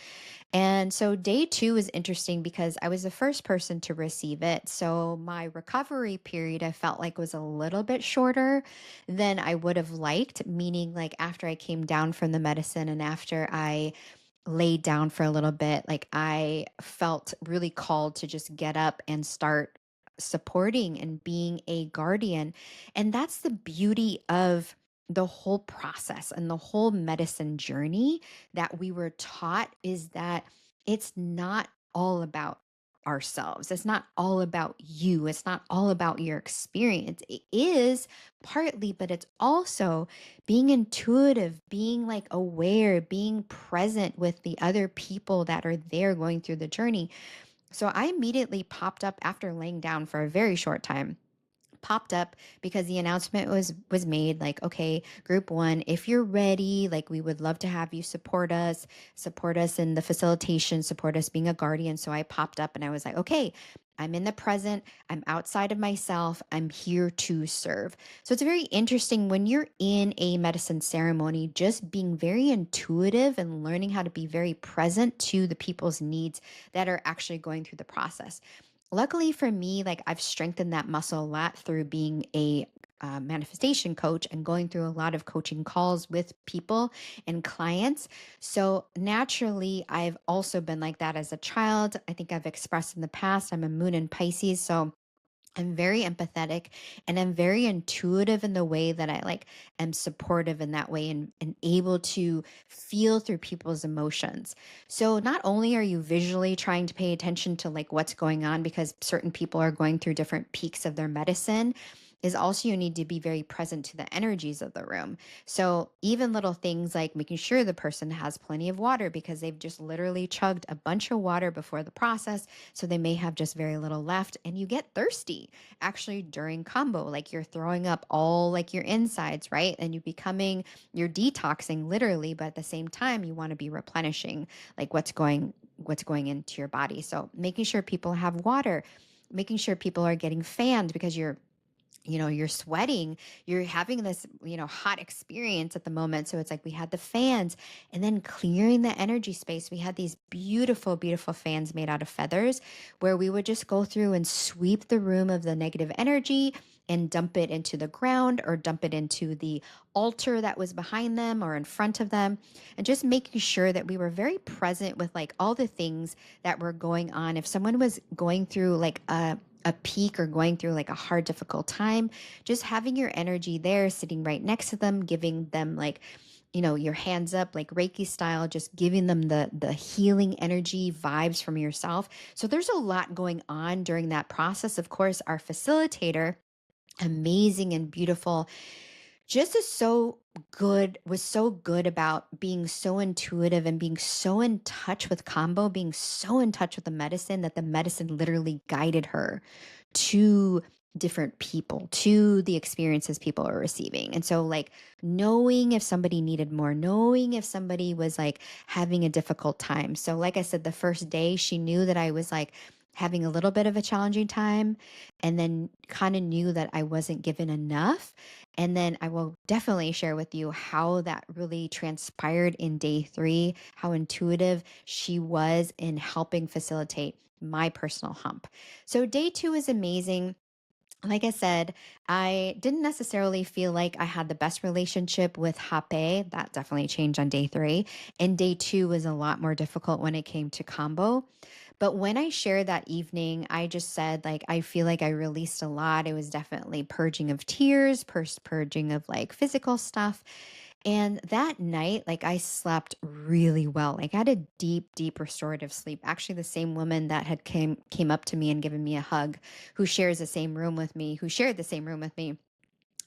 And so day two is interesting because I was the first person to receive it. So my recovery period I felt like was a little bit shorter than I would have liked, meaning like after I came down from the medicine and after I laid down for a little bit, like I felt really called to just get up and start supporting and being a guardian. And that's the beauty of the whole process and the whole medicine journey that we were taught is that it's not all about ourselves. It's not all about you. It's not all about your experience. It is partly, but it's also being intuitive, being like aware, being present with the other people that are there going through the journey. So I immediately popped up after laying down for a very short time, popped up because the announcement was made like, okay, group one, if you're ready, like we would love to have you support us in the facilitation, support us being a guardian. So I popped up and I was like, okay, I'm in the present, I'm outside of myself, I'm here to serve. So it's very interesting when you're in a medicine ceremony, just being very intuitive and learning how to be very present to the people's needs that are actually going through the process. Luckily for me, like I've strengthened that muscle a lot through being a manifestation coach and going through a lot of coaching calls with people and clients. So naturally, I've also been like that as a child. I think I've expressed in the past, I'm a moon in Pisces. So I'm very empathetic and I'm very intuitive in the way that I like am supportive in that way and able to feel through people's emotions. So not only are you visually trying to pay attention to like what's going on because certain people are going through different peaks of their medicine, is also you need to be very present to the energies of the room. So even little things like making sure the person has plenty of water because they've just literally chugged a bunch of water before the process, so they may have just very little left and you get thirsty actually during combo, like you're throwing up all like your insides, right? And you're detoxing literally, but at the same time you want to be replenishing like what's going into your body. So making sure people have water, making sure people are getting fanned because you're sweating, you're having this, hot experience at the moment. So it's like we had the fans and then clearing the energy space. We had these beautiful, beautiful fans made out of feathers where we would just go through and sweep the room of the negative energy and dump it into the ground or dump it into the altar that was behind them or in front of them. And just making sure that we were very present with like all the things that were going on. If someone was going through like a peak or going through like a hard, difficult time, just having your energy there, sitting right next to them, giving them like, your hands up, like Reiki style, just giving them the healing energy vibes from yourself. So there's a lot going on during that process. Of course, our facilitator, amazing and beautiful, just is so good, was so good about being so intuitive and being so in touch with combo, being so in touch with the medicine that the medicine literally guided her to different people, to the experiences people are receiving. And so like knowing if somebody needed more, knowing if somebody was like having a difficult time. So like I said, the first day she knew that I was like having a little bit of a challenging time and then kind of knew that I wasn't given enough. And then I will definitely share with you how that really transpired in day 3, how intuitive she was in helping facilitate my personal hump. So day 2 is amazing. Like I said, I didn't necessarily feel like I had the best relationship with Hapé. That definitely changed on day 3. And day 2 was a lot more difficult when it came to combo. But when I shared that evening, I just said, like, I feel like I released a lot. It was definitely purging of tears, purging of like physical stuff. And that night, like I slept really well. Like I had a deep, deep restorative sleep. Actually, the same woman that had came up to me and given me a hug, who shares the same room with me, who shared the same room with me,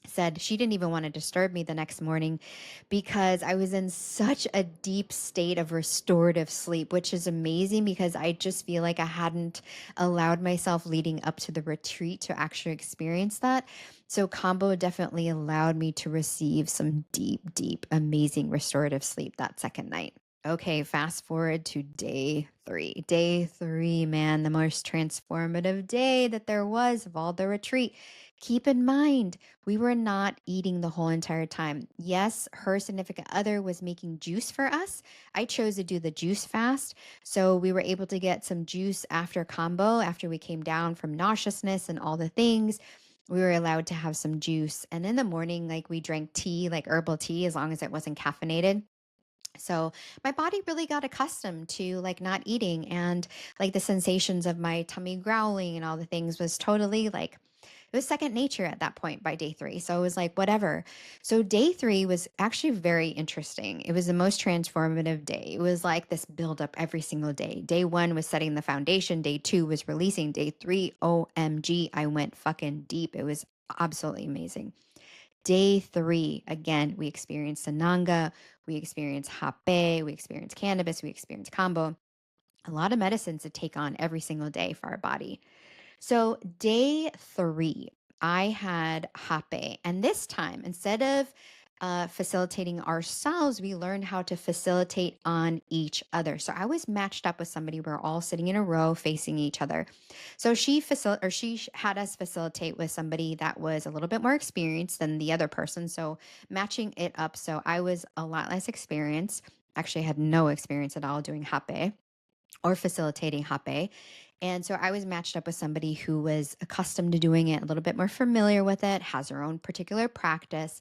said she didn't even want to disturb me the next morning because I was in such a deep state of restorative sleep, which is amazing because I just feel like I hadn't allowed myself leading up to the retreat to actually experience that. So, combo definitely allowed me to receive some deep, deep, amazing restorative sleep that second night. Okay, fast forward to day 3. Day 3, man, the most transformative day that there was of all the retreat. Keep in mind, we were not eating the whole entire time. Yes, her significant other was making juice for us. I chose to do the juice fast. So we were able to get some juice after combo, after we came down from nauseousness and all the things. We were allowed to have some juice. And in the morning, like we drank tea, like herbal tea, as long as it wasn't caffeinated. So my body really got accustomed to like not eating, and like the sensations of my tummy growling and all the things was totally like it was second nature at that point by day 3. So it was like whatever. So day 3 was actually very interesting. It was the most transformative day. It was like this build up every single day. Day 1 was setting the foundation. Day 2 was releasing. Day 3, OMG, I went fucking deep. It was absolutely amazing. Day 3, again, we experienced Sananga, we experienced Hapé, we experienced Cannabis, we experienced Kombo. A lot of medicines to take on every single day for our body. So, day 3, I had Hapé. And this time, instead of facilitating ourselves, we learned how to facilitate on each other. So, I was matched up with somebody. We're all sitting in a row facing each other. So, she had us facilitate with somebody that was a little bit more experienced than the other person. So, matching it up. So, I was a lot less experienced. Actually, I had no experience at all doing Hapé or facilitating Hapé. And so I was matched up with somebody who was accustomed to doing it, a little bit more familiar with it, has her own particular practice.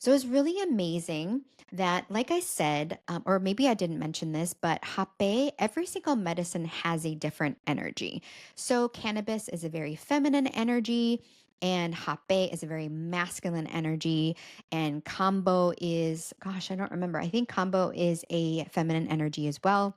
So it's really amazing that, like I said, or maybe I didn't mention this, but Hapé, every single medicine has a different energy. So cannabis is a very feminine energy, and Hapé is a very masculine energy. And Kombo is, gosh, I don't remember. I think Kombo is a feminine energy as well.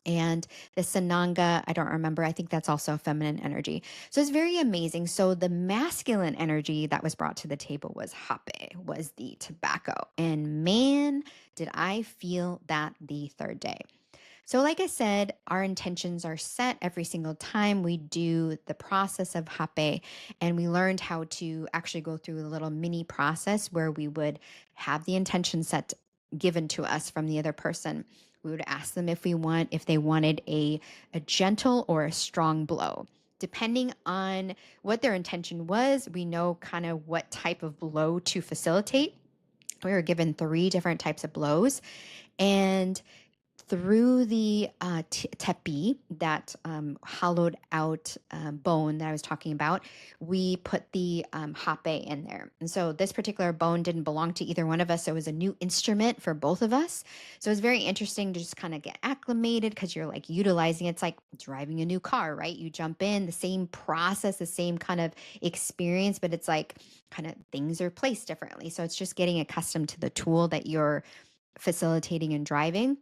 And the Sananga, I don't remember. I think that's also a feminine energy. So it's very amazing. So the masculine energy that was brought to the table was Hape, was the tobacco. And man, did I feel that the third day. So, like I said, our intentions are set every single time we do the process of Hape. And we learned how to actually go through a little mini process where we would have the intention set given to us from the other person. We would ask them if they wanted a gentle or a strong blow. Depending on what their intention was, we know kind of what type of blow to facilitate. We were given 3 different types of blows. And through the tepi, that hollowed out bone that I was talking about, we put the hape in there. And so this particular bone didn't belong to either one of us. So it was a new instrument for both of us. So it was very interesting to just kind of get acclimated because you're like utilizing it's like driving a new car, right? You jump in, the same process, the same kind of experience, but it's like kind of things are placed differently. So it's just getting accustomed to the tool that you're facilitating and driving.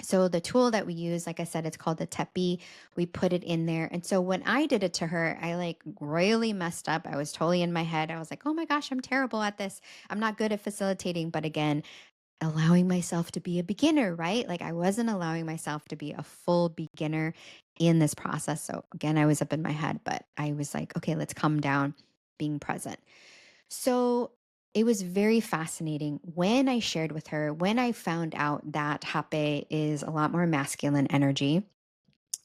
So the tool that we use, like I said, it's called the tepi. We put it in there. And so when I did it to her, I like royally messed up. I was totally in my head. I was like, oh my gosh, I'm terrible at this. I'm not good at facilitating. But again, allowing myself to be a beginner, right? Like I wasn't allowing myself to be a full beginner in this process. So again, I was up in my head, but I was like, okay, let's calm down, being present. So it was very fascinating when I shared with her, when I found out that Hape is a lot more masculine energy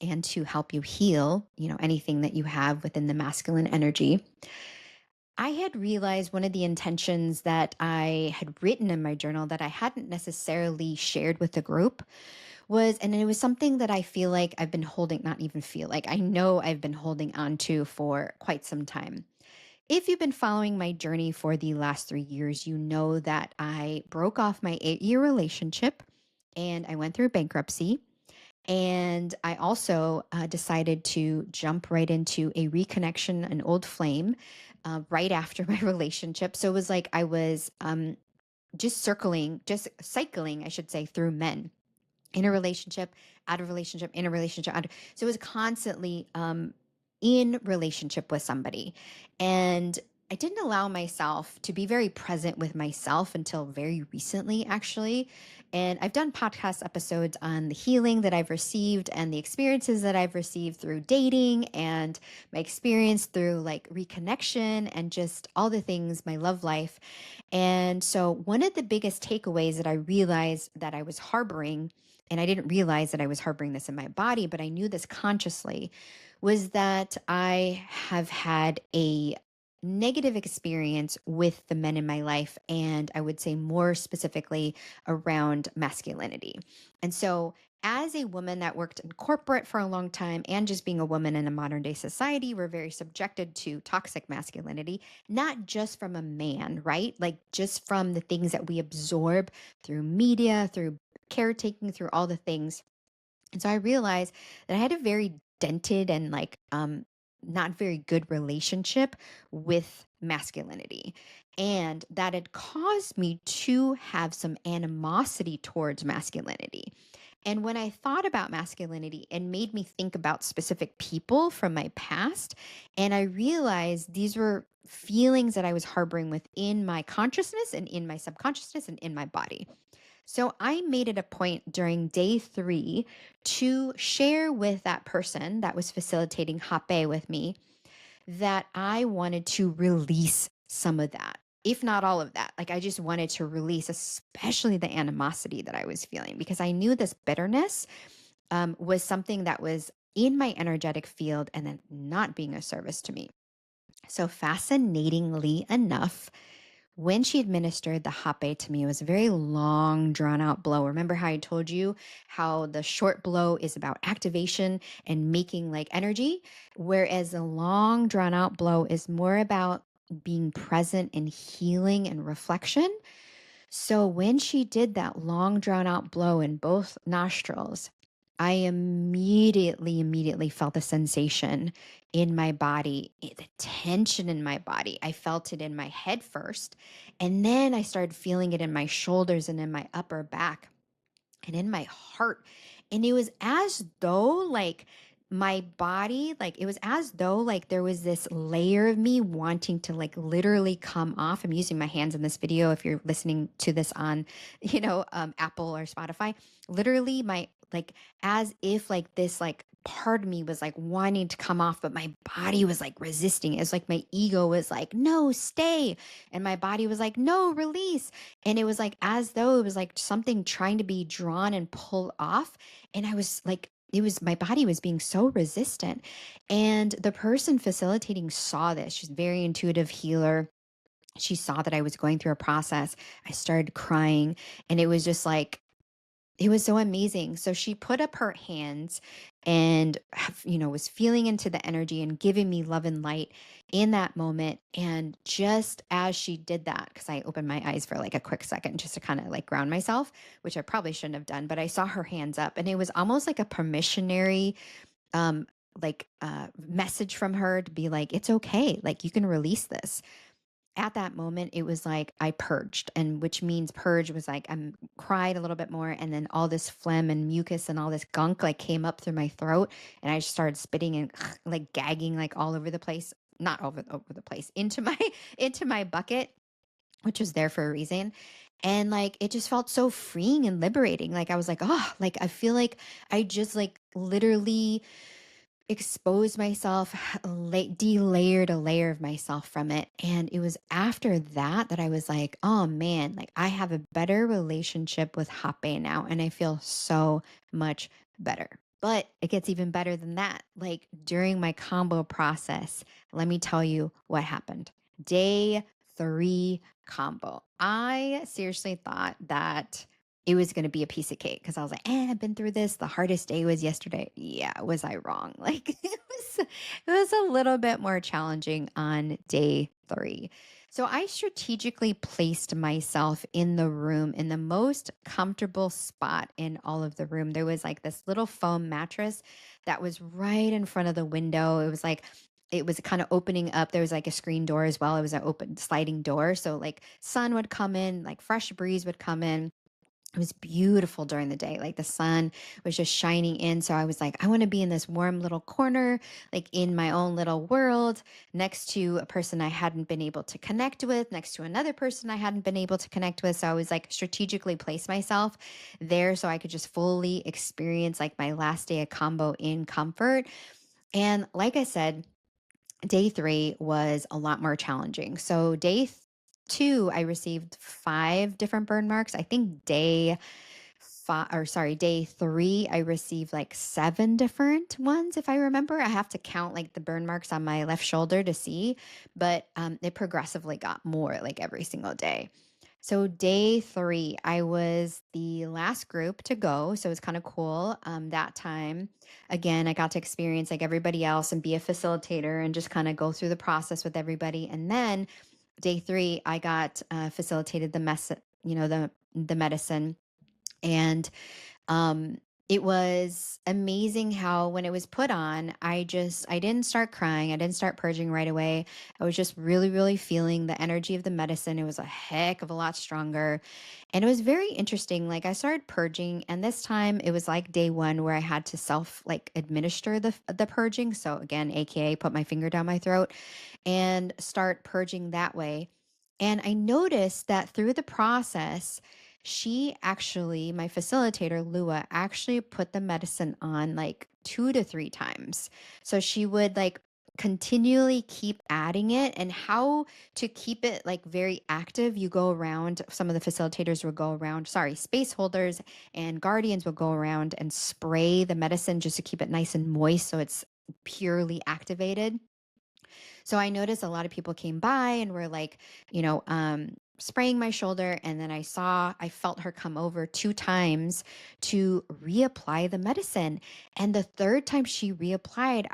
and to help you heal, anything that you have within the masculine energy. I had realized one of the intentions that I had written in my journal that I hadn't necessarily shared with the group was, and it was something that I feel like I've been holding, not even feel like, I know I've been holding on to for quite some time. If you've been following my journey for the last 3 years, you know that I broke off my 8-year relationship and I went through bankruptcy. And I also decided to jump right into a reconnection, an old flame, right after my relationship. So it was like I was just cycling, I should say, through men in a relationship, out of relationship, in a relationship. So it was constantly in relationship with somebody. And I didn't allow myself to be very present with myself until very recently, actually. And I've done podcast episodes on the healing that I've received and the experiences that I've received through dating and my experience through like reconnection and just all the things, my love life. And so, one of the biggest takeaways that I realized that I was harboring, and I didn't realize that I was harboring this in my body, but I knew this consciously, was that I have had a negative experience with the men in my life. And I would say more specifically around masculinity. And so, as a woman that worked in corporate for a long time and just being a woman in a modern day society, we're very subjected to toxic masculinity, not just from a man, right? Like just from the things that we absorb through media, through caretaking, through all the things. And so I realized that I had a very dented and like not very good relationship with masculinity. And that had caused me to have some animosity towards masculinity. And when I thought about masculinity, it made me think about specific people from my past. And I realized these were feelings that I was harboring within my consciousness and in my subconsciousness and in my body. So I made it a point during day 3 to share with that person that was facilitating Hape with me that I wanted to release some of that, if not all of that. Like I just wanted to release, especially the animosity that I was feeling, because I knew this bitterness was something that was in my energetic field and then not being a service to me. So, fascinatingly enough, when she administered the hape to me, it was a very long, drawn out blow. Remember how I told you how the short blow is about activation and making like energy, whereas the long, drawn out blow is more about being present in healing and reflection. So when she did that long drawn out blow in both nostrils, I immediately felt the sensation in my body, the tension in my body. I felt it in my head first, and then I started feeling it in my shoulders and in my upper back and in my heart. And it was as though like my body, like it was as though like there was this layer of me wanting to like literally come off. I'm using my hands in this video. If you're listening to this on, Apple or Spotify, literally my like as if like this like part of me was like wanting to come off, but my body was like resisting. It's like my ego was like, no, stay. And my body was like, no, release. And it was like as though it was like something trying to be drawn and pulled off. And I was like, it was my body was being so resistant. And the person facilitating saw this. She's a very intuitive healer. She saw that I was going through a process. I started crying, and it was just like, it was so amazing. So she put up her hands and, was feeling into the energy and giving me love and light in that moment. And just as she did that, because I opened my eyes for like a quick second just to kind of like ground myself, which I probably shouldn't have done, but I saw her hands up, and it was almost like a permissionary message from her to be like, it's okay, like you can release this. At that moment, it was like I purged, and which means purge was like I cried a little bit more, and then all this phlegm and mucus and all this gunk like came up through my throat, and I just started spitting and like gagging like all over the place, not over the place, into my into my bucket, which was there for a reason. And like it just felt so freeing and liberating. Like I was like, oh, like I feel like I just like literally exposed myself, delayered a layer of myself from it. And it was after that that I was like, oh man, like I have a better relationship with Hapé now. And I feel so much better. But it gets even better than that. Like during my combo process, let me tell you what happened. Day 3 combo. I seriously thought that it was going to be a piece of cake because I was like, I've been through this. The hardest day was yesterday. Yeah, was I wrong? Like it was a little bit more challenging on day 3. So I strategically placed myself in the room in the most comfortable spot in all of the room. There was like this little foam mattress that was right in front of the window. It was like it was kind of opening up. There was like a screen door as well. It was an open sliding door. So like sun would come in, like fresh breeze would come in. It was beautiful during the day. Like the sun was just shining in. So I was like, I want to be in this warm little corner, like in my own little world, next to a person I hadn't been able to connect with, next to another person I hadn't been able to connect with. So I was like strategically place myself there so I could just fully experience like my last day of combo in comfort. And like I said, day 3 was a lot more challenging. So day 2, I received 5 different burn marks. I think day 3, I received like 7 different ones. If I remember, I have to count like the burn marks on my left shoulder to see, but it progressively got more like every single day. So day 3, I was the last group to go. So it was kind of cool. That time, again, I got to experience like everybody else and be a facilitator and just kind of go through the process with everybody. And then day 3, I got facilitated the medicine. And um, it was amazing how when it was put on, I didn't start crying. I didn't start purging right away. I was just really feeling the energy of the medicine. It was a heck of a lot stronger. And it was very interesting. Like I started purging, and this time it was like day 1 where I had to self like administer the purging. So again, AKA put my finger down my throat and start purging that way. And I noticed that through the process, she actually, my facilitator, Lua, actually put the medicine on like 2 to 3 times. So she would like continually keep adding it. And how to keep it like very active, you go around, some of the facilitators will go around, space holders and guardians will go around and spray the medicine just to keep it nice and moist so it's purely activated. So I noticed a lot of people came by and were like, you know, spraying my shoulder. And then I felt her come over 2 times to reapply the medicine. And the third time she reapplied,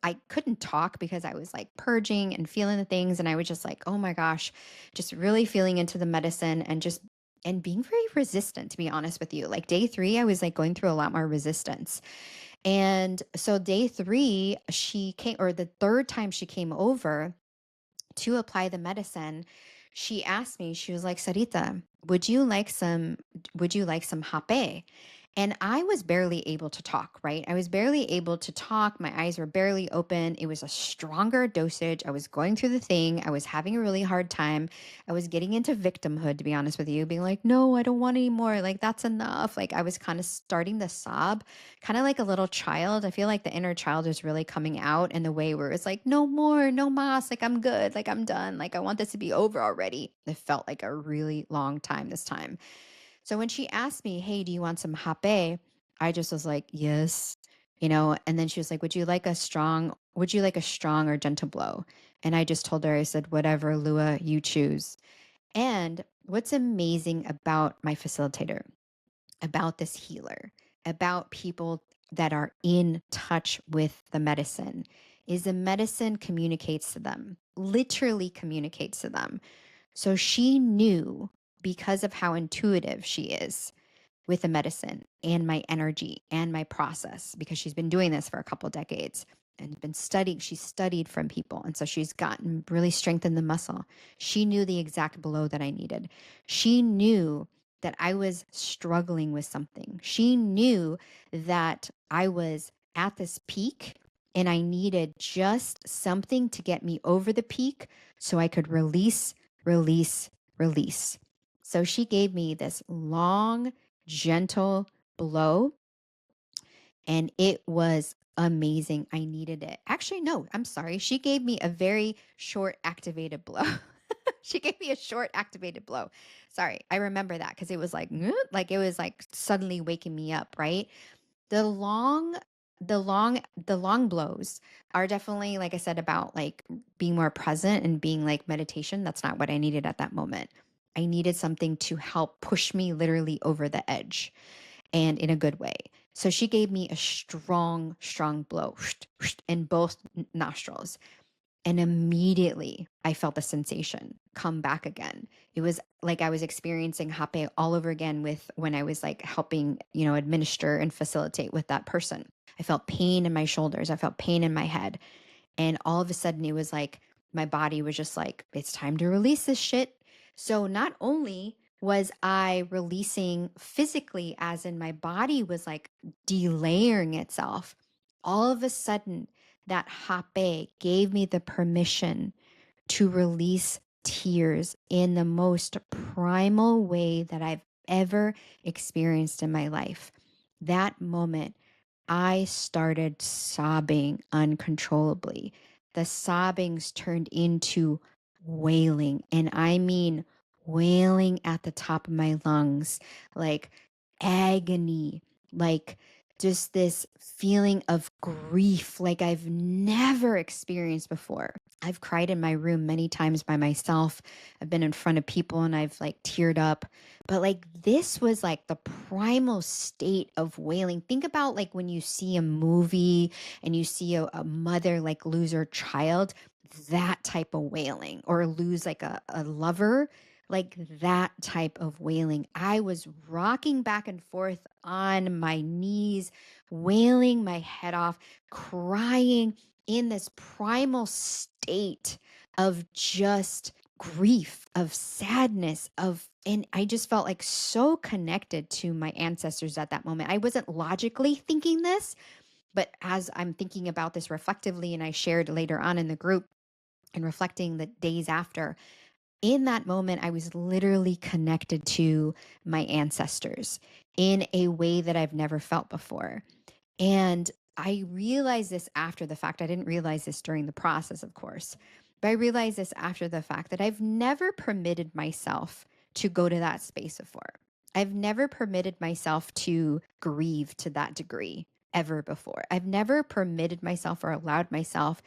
I couldn't talk because I was like purging and feeling the things. And I was just like, oh my gosh, just really feeling into the medicine and being very resistant, to be honest with you. Like day 3, I was like going through a lot more resistance. And so day 3, or the third time she came over to apply the medicine, she asked me, she was like, Sarita, would you like some Hapé? And I was barely able to talk, right? I was barely able to talk. My eyes were barely open. It was a stronger dosage. I was going through the thing. I was having a really hard time. I was getting into victimhood, to be honest with you, being like, no, I don't want any more. Like, that's enough. Like, I was kind of starting to sob, kind of like a little child. I feel like the inner child is really coming out in the way where it's like, no more, no mas. Like, I'm good. Like, I'm done. Like, I want this to be over already. It felt like a really long time this time. So when she asked me, hey, do you want some Hapé? I just was like, yes, and then she was like, would you like a strong or gentle blow? And I just told her, I said, whatever, Lua, you choose. And what's amazing about my facilitator, about this healer, about people that are in touch with the medicine, is the medicine communicates to them, literally communicates to them. So she knew, because of how intuitive she is with the medicine and my energy and my process, because she's been doing this for a couple decades and been studying. She's studied from people. And so she's gotten really strengthened the muscle. She knew the exact blow that I needed. She knew that I was struggling with something. She knew that I was at this peak and I needed just something to get me over the peak so I could release, release, release. So she gave me this long, gentle blow, and it was amazing. I needed it. Actually, no, I'm sorry. She gave me a very short activated blow. She gave me a short activated blow. Sorry, I remember that because it was like it was like suddenly waking me up, right? The long the long blows are definitely, like I said, about like being more present and being like meditation. That's not what I needed at that moment. I needed something to help push me literally over the edge, and in a good way. So she gave me a strong, strong blow in both nostrils. And immediately I felt the sensation come back again. It was like I was experiencing Hapé all over again with when I was like helping, administer and facilitate with that person. I felt pain in my shoulders. I felt pain in my head. And all of a sudden, it was like my body was just like, it's time to release this shit. So not only was I releasing physically, as in my body was like delayering itself, all of a sudden, that Hapé gave me the permission to release tears in the most primal way that I've ever experienced in my life. That moment, I started sobbing uncontrollably. The sobbings turned into wailing, and I mean wailing at the top of my lungs, like agony, like just this feeling of grief like I've never experienced before. I've cried in my room many times by myself. I've been in front of people and I've like teared up. But like this was like the primal state of wailing. Think about like when you see a movie and you see a mother like lose her child, that type of wailing, or lose like a lover, like that type of wailing. I was rocking back and forth on my knees, wailing my head off, crying in this primal state of just grief, of sadness, and I just felt like so connected to my ancestors at that moment. I wasn't logically thinking this, but as I'm thinking about this reflectively, and I shared later on in the group and reflecting the days after, in that moment, I was literally connected to my ancestors in a way that I've never felt before. And I realized this after the fact. I didn't realize this during the process, of course, but I realized this after the fact that I've never permitted myself to go to that space before. I've never permitted myself to grieve to that degree ever before. I've never permitted myself or allowed myself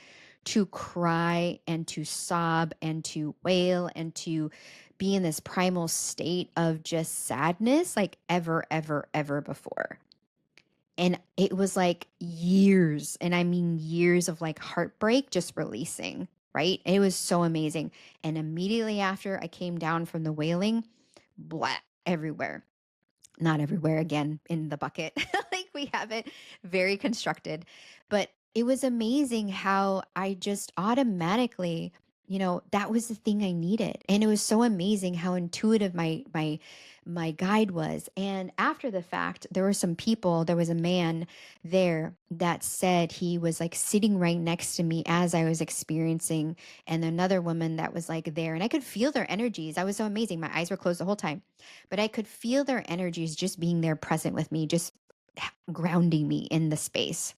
to cry and to sob and to wail and to be in this primal state of just sadness like ever, ever, ever before. And it was like years, and I mean years of like heartbreak just releasing, right? It was so amazing. And immediately after I came down from the wailing, blah, everywhere. Not everywhere again in the bucket. Like we have it very constructed. But it was amazing how I just automatically, that was the thing I needed. And it was so amazing how intuitive my guide was. And after the fact, there were some people, there was a man there that said he was like sitting right next to me as I was experiencing, and another woman that was like there, and I could feel their energies. I was so amazing. My eyes were closed the whole time, but I could feel their energies just being there present with me, just grounding me in the space,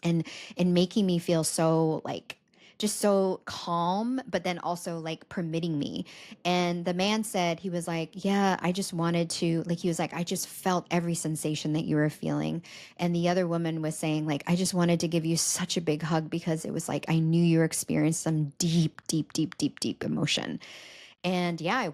and making me feel so like just so calm, but then also like permitting me. And the man said, he was like, yeah, I just wanted to, like, he was like, I just felt every sensation that you were feeling. And the other woman was saying, like, I just wanted to give you such a big hug because it was like I knew you were experiencing some deep, deep, deep, deep, deep emotion. And yeah, I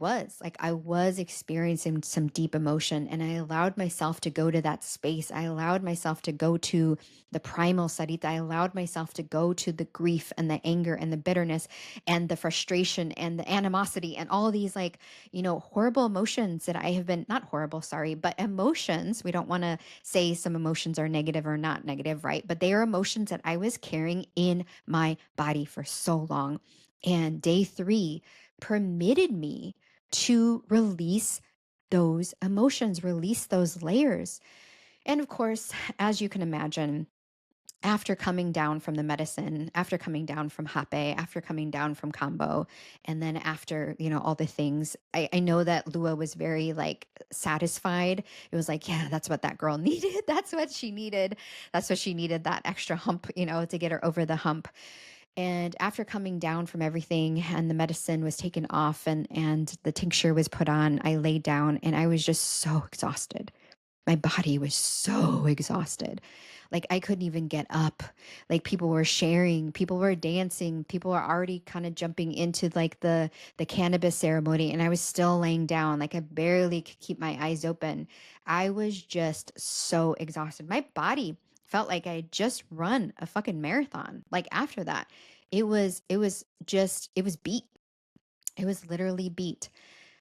was experiencing some deep emotion, and I allowed myself to go to that space. I allowed myself to go to the primal Sarita. I allowed myself to go to the grief and the anger and the bitterness and the frustration and the animosity and all these like, horrible emotions that I have been, not horrible, sorry, but emotions. We don't want to say some emotions are negative or not negative, right? But they are emotions that I was carrying in my body for so long. And day 3 permitted me to release those emotions, release those layers. And of course, as you can imagine, after coming down from the medicine, after coming down from Hapé, after coming down from Kombo, and then after, all the things, I know that Lua was very like satisfied. It was like, yeah, that's what that girl needed. That's what she needed. That's what she needed, that extra hump, to get her over the hump. And after coming down from everything and the medicine was taken off, and the tincture was put on, I laid down and I was just so exhausted. My body was so exhausted. Like I couldn't even get up. Like people were sharing, people were dancing, people were already kind of jumping into like the cannabis ceremony, and I was still laying down. Like I barely could keep my eyes open. I was just so exhausted. My body felt like I had just run a fucking marathon. Like after that, it was beat. It was literally beat.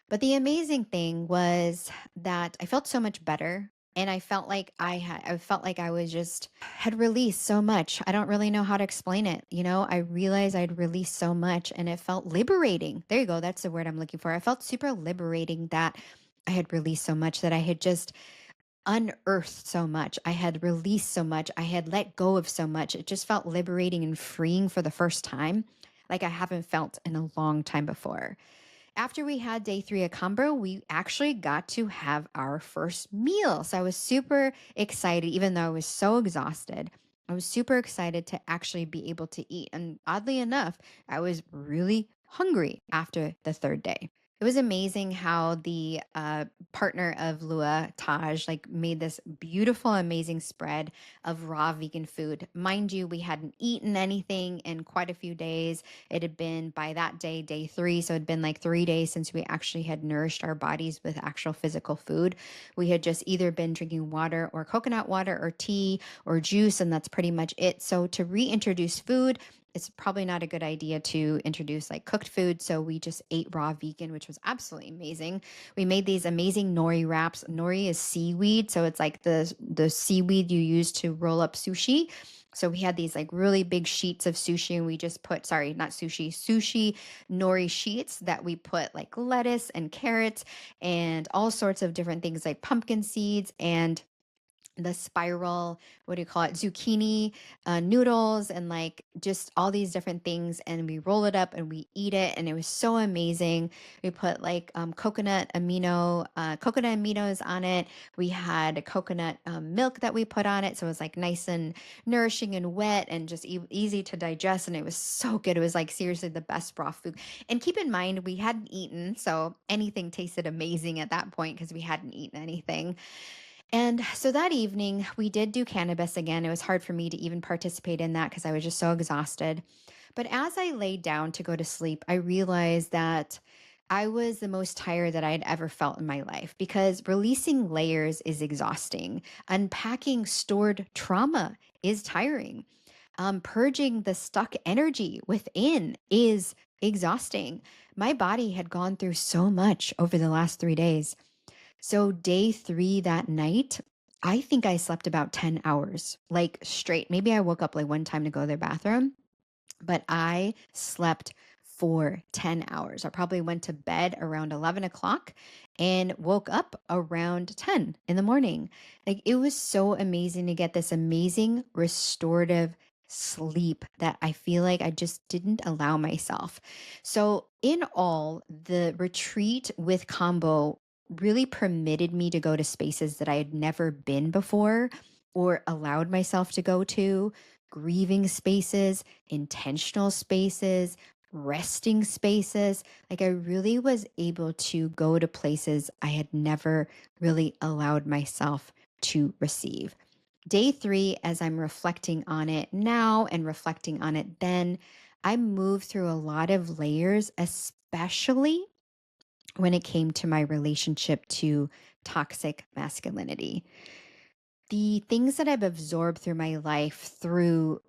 But the amazing thing was that I felt so much better, and I felt like I was just had released so much. I don't really know how to explain it. I realized I'd released so much, and it felt liberating. There you go. That's the word I'm looking for. I felt super liberating that I had released so much, that I had just unearthed so much. I had released so much. I had let go of so much. It just felt liberating and freeing for the first time, like I haven't felt in a long time before. After we had day 3 of Kombo, we actually got to have our first meal. So I was super excited, even though I was so exhausted. I was super excited to actually be able to eat. And oddly enough, I was really hungry after the 3rd day. It was amazing how the partner of Lua, Taj, like made this beautiful, amazing spread of raw vegan food. Mind you, we hadn't eaten anything in quite a few days. It had been by that day, day 3. So it had been like 3 days since we actually had nourished our bodies with actual physical food. We had just either been drinking water or coconut water or tea or juice, and that's pretty much it. So to reintroduce food, it's probably not a good idea to introduce like cooked food. So we just ate raw vegan, which was absolutely amazing. We made these amazing nori wraps. Nori is seaweed. So it's like the seaweed you use to roll up sushi. So we had these like really big sheets of sushi, and we just put, sorry, not sushi, sushi nori sheets that we put like lettuce and carrots and all sorts of different things like pumpkin seeds and the spiral, what do you call it, zucchini noodles, and like just all these different things, and we roll it up and we eat it, and it was so amazing. We put like coconut aminos on it. We had coconut milk that we put on it, so it was like nice and nourishing and wet and just easy to digest, and it was so good. It was like seriously the best raw food. And keep in mind, we hadn't eaten, so anything tasted amazing at that point because we hadn't eaten anything. And so that evening, we did do cannabis again. It was hard for me to even participate in that because I was just so exhausted. But as I laid down to go to sleep, I realized that I was the most tired that I'd ever felt in my life because releasing layers is exhausting. Unpacking stored trauma is tiring. Purging the stuck energy within is exhausting. My body had gone through so much over the last 3 days. So, day three that night, I think I slept about 10 hours, like straight. Maybe I woke up like one time to go to the bathroom, but I slept for 10 hours. I probably went to bed around 11 o'clock and woke up around 10 in the morning. Like it was so amazing to get this amazing restorative sleep that I feel like I just didn't allow myself. So, in all, the retreat with Combo really permitted me to go to spaces that I had never been before or allowed myself to go to, grieving spaces, intentional spaces, resting spaces. Like I really was able to go to places I had never really allowed myself to receive. Day three, as I'm reflecting on it now and reflecting on it then, I moved through a lot of layers, especially when it came to my relationship to toxic masculinity. The things that I've absorbed through my life through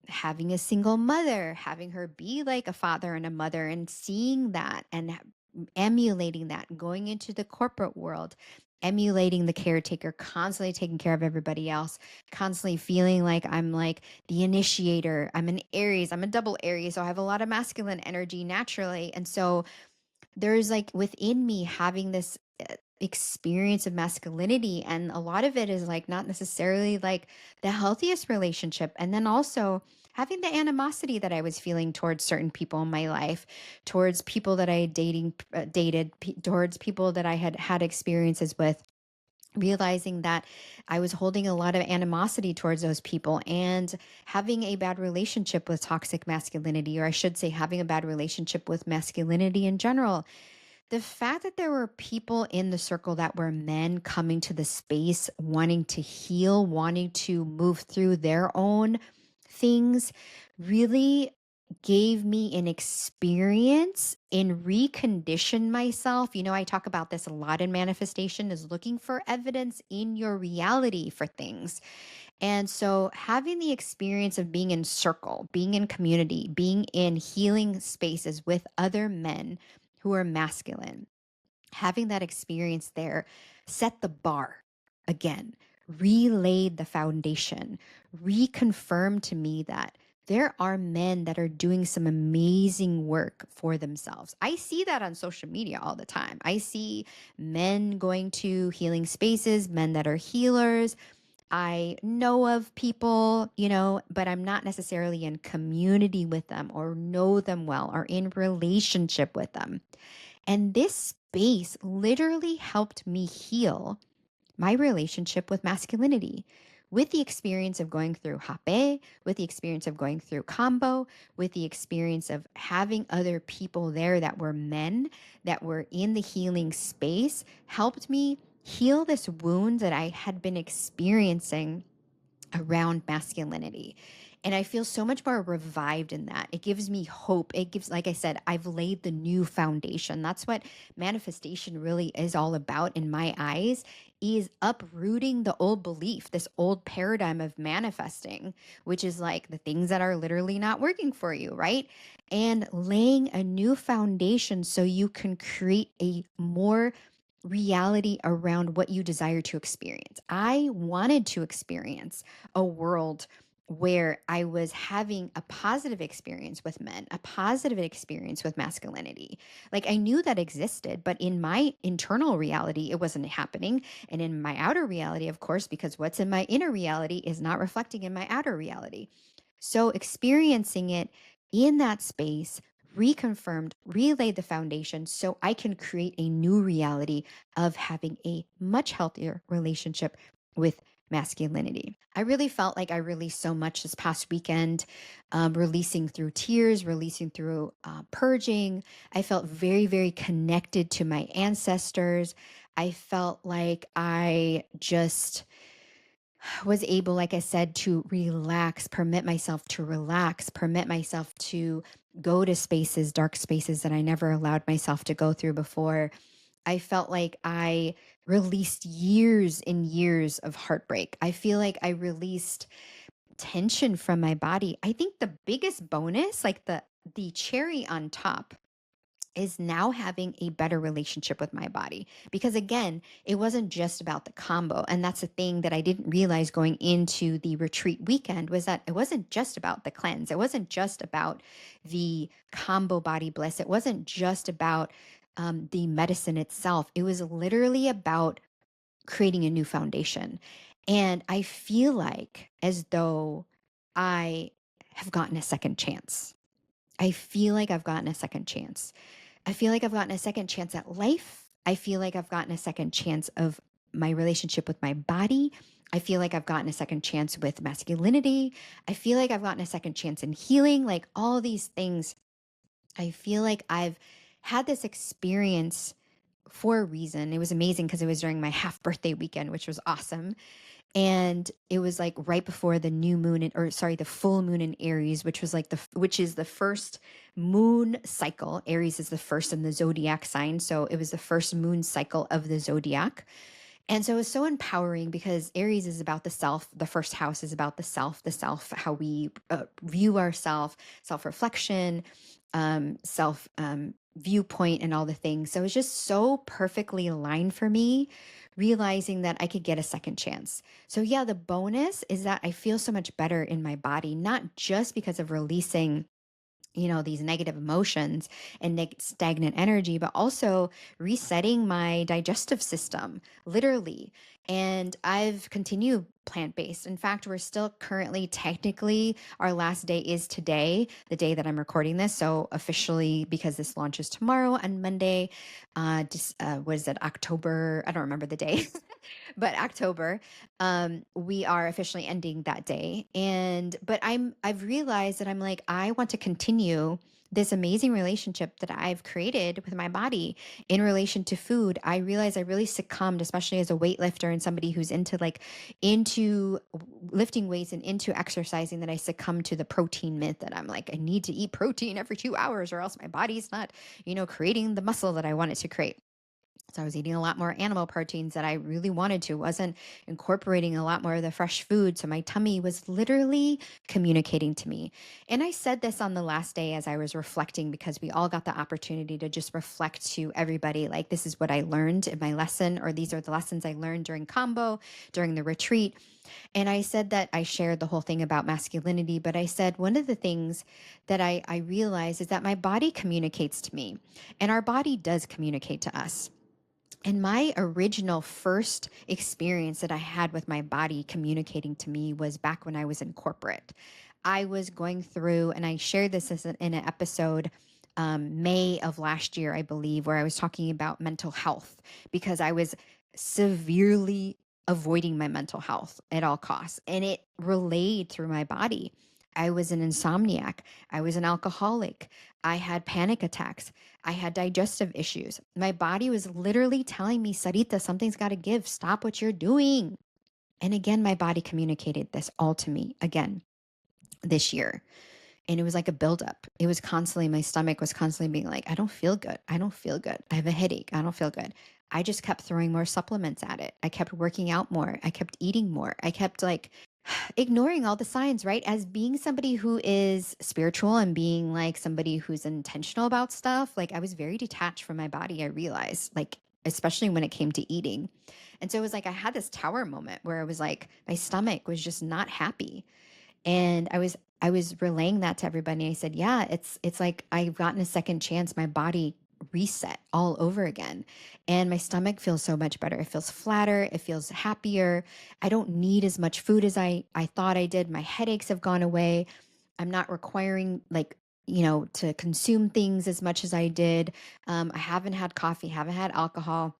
having a single mother, having her be like a father and a mother, and seeing that and emulating that, going into the corporate world, emulating the caretaker, constantly taking care of everybody else, constantly feeling like I'm like the initiator. I'm an Aries, I'm a double Aries. So I have a lot of masculine energy naturally. And so there's like within me having this experience of masculinity, and a lot of it is like not necessarily like the healthiest relationship, and then also having the animosity that I was feeling towards certain people in my life, towards people that I dated, towards people that I had had experiences with, realizing that I was holding a lot of animosity towards those people and having a bad relationship with toxic masculinity, or I should say having a bad relationship with masculinity in general. The fact that there were people in the circle that were men coming to the space, wanting to heal, wanting to move through their own things, really gave me an experience and reconditioned myself. You know, I talk about this a lot in manifestation, is looking for evidence in your reality for things. And so having the experience of being in circle, being in community, being in healing spaces with other men who are masculine, having that experience there set the bar again, relaid the foundation, reconfirmed to me that there are men that are doing some amazing work for themselves. I see that on social media all the time. I see men going to healing spaces, men that are healers. I know of people, but I'm not necessarily in community with them or know them well or in relationship with them. And this space literally helped me heal my relationship with masculinity, with the experience of going through Hapé, with the experience of going through Kombo, with the experience of having other people there that were men that were in the healing space, helped me heal this wound that I had been experiencing around masculinity. And I feel so much more revived in that. It gives me hope. It gives, like I said, I've laid the new foundation. That's what manifestation really is all about in my eyes, is uprooting the old belief, this old paradigm of manifesting, which is like the things that are literally not working for you, right? And laying a new foundation so you can create a more reality around what you desire to experience. I wanted to experience a world where I was having a positive experience with men, a positive experience with masculinity. Like I knew that existed, but in my internal reality, it wasn't happening. And in my outer reality, of course, because what's in my inner reality is not reflecting in my outer reality. So experiencing it in that space reconfirmed, relayed the foundation so I can create a new reality of having a much healthier relationship with masculinity. I really felt like I released so much this past weekend, releasing through tears, releasing through purging. I felt very, very connected to my ancestors. I felt like I just was able, like I said, to relax, permit myself to relax, permit myself to go to spaces, dark spaces that I never allowed myself to go through before. I felt like I released years and years of heartbreak. I feel like I released tension from my body. I think the biggest bonus, like the cherry on top, is now having a better relationship with my body. Because again, it wasn't just about the combo. And that's the thing that I didn't realize going into the retreat weekend, was that it wasn't just about the cleanse. It wasn't just about the Kombo Body Bliss. It wasn't just about the medicine itself. It was literally about creating a new foundation. And I feel like as though I have gotten a second chance. I feel like I've gotten a second chance. I feel like I've gotten a second chance at life. I feel like I've gotten a second chance of my relationship with my body. I feel like I've gotten a second chance with masculinity. I feel like I've gotten a second chance in healing, like all these things. I feel like I've had this experience for a reason. It was amazing because it was during my half birthday weekend, which was awesome. And it was like right before the new moon or sorry, the full moon in Aries, which was like which is the first moon cycle. Aries is the first in the zodiac sign. So it was the first moon cycle of the zodiac. And so it was so empowering because Aries is about the self. The first house is about the self, how we view ourself, self reflection, self viewpoint, and all the things. So it was just so perfectly aligned for me, realizing that I could get a second chance. So, yeah, the bonus is that I feel so much better in my body, not just because of releasing these negative emotions and stagnant energy, but also resetting my digestive system, literally. And I've continued plant-based. In fact, we're still currently, technically, our last day is today, the day that I'm recording this. So officially, because this launches tomorrow on Monday, what is it, October? I don't remember the day. But October, we are officially ending that day. But I've realized that I'm like, I want to continue this amazing relationship that I've created with my body in relation to food. I realize I really succumbed, especially as a weightlifter and somebody who's into lifting weights and into exercising, that I succumbed to the protein myth that I'm like, I need to eat protein every 2 hours or else my body's not, creating the muscle that I want it to create. So I was eating a lot more animal proteins that I really wanted to, wasn't incorporating a lot more of the fresh food. So my tummy was literally communicating to me. And I said this on the last day as I was reflecting, because we all got the opportunity to just reflect to everybody, like, this is what I learned in my lesson, or these are the lessons I learned during Kombo, during the retreat. And I said that I shared the whole thing about masculinity, but I said one of the things that I realized is that my body communicates to me, and our body does communicate to us. And my original first experience that I had with my body communicating to me was back when I was in corporate. I was going through, and I shared this in an episode, May of last year, I believe, where I was talking about mental health, because I was severely avoiding my mental health at all costs. And it relayed through my body. I was an insomniac. I was an alcoholic. I had panic attacks. I had digestive issues. My body was literally telling me, Sarita, something's got to give. Stop what you're doing. And again, my body communicated this all to me again this year. And it was like a buildup. It was constantly, my stomach was constantly being like, I don't feel good. I don't feel good. I have a headache. I don't feel good. I just kept throwing more supplements at it. I kept working out more. I kept eating more. I kept like ignoring all the signs, right? As being somebody who is spiritual and being like somebody who's intentional about stuff, like I was very detached from my body, I realized, like, especially when it came to eating. And so it was like I had this tower moment where I was like, my stomach was just not happy. And I was relaying that to everybody. I said, yeah, it's like I've gotten a second chance. My body reset all over again. And my stomach feels so much better. It feels flatter. It feels happier. I don't need as much food as I thought I did. My headaches have gone away. I'm not requiring to consume things as much as I did. I haven't had coffee, haven't had alcohol.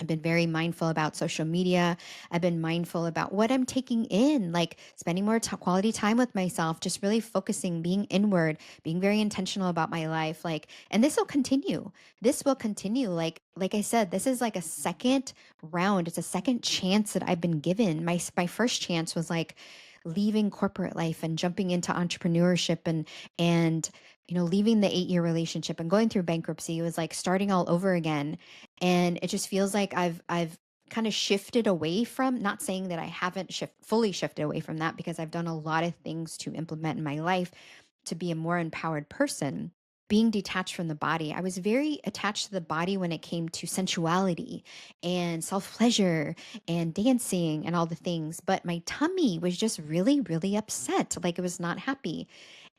I've been very mindful about social media. I've been mindful about what I'm taking in, like spending more quality time with myself, just really focusing, being inward, being very intentional about my life. Like, and this will continue. This will continue. Like I said, this is like a second round. It's a second chance that I've been given. My first chance was like leaving corporate life and jumping into entrepreneurship and leaving the 8-year relationship and going through bankruptcy. It was like starting all over again. And it just feels like I've kind of shifted away from, not saying that I haven't fully shifted away from that, because I've done a lot of things to implement in my life to be a more empowered person. Being detached from the body, I was very attached to the body when it came to sensuality and self pleasure and dancing and all the things. But my tummy was just really, really upset. Like, it was not happy.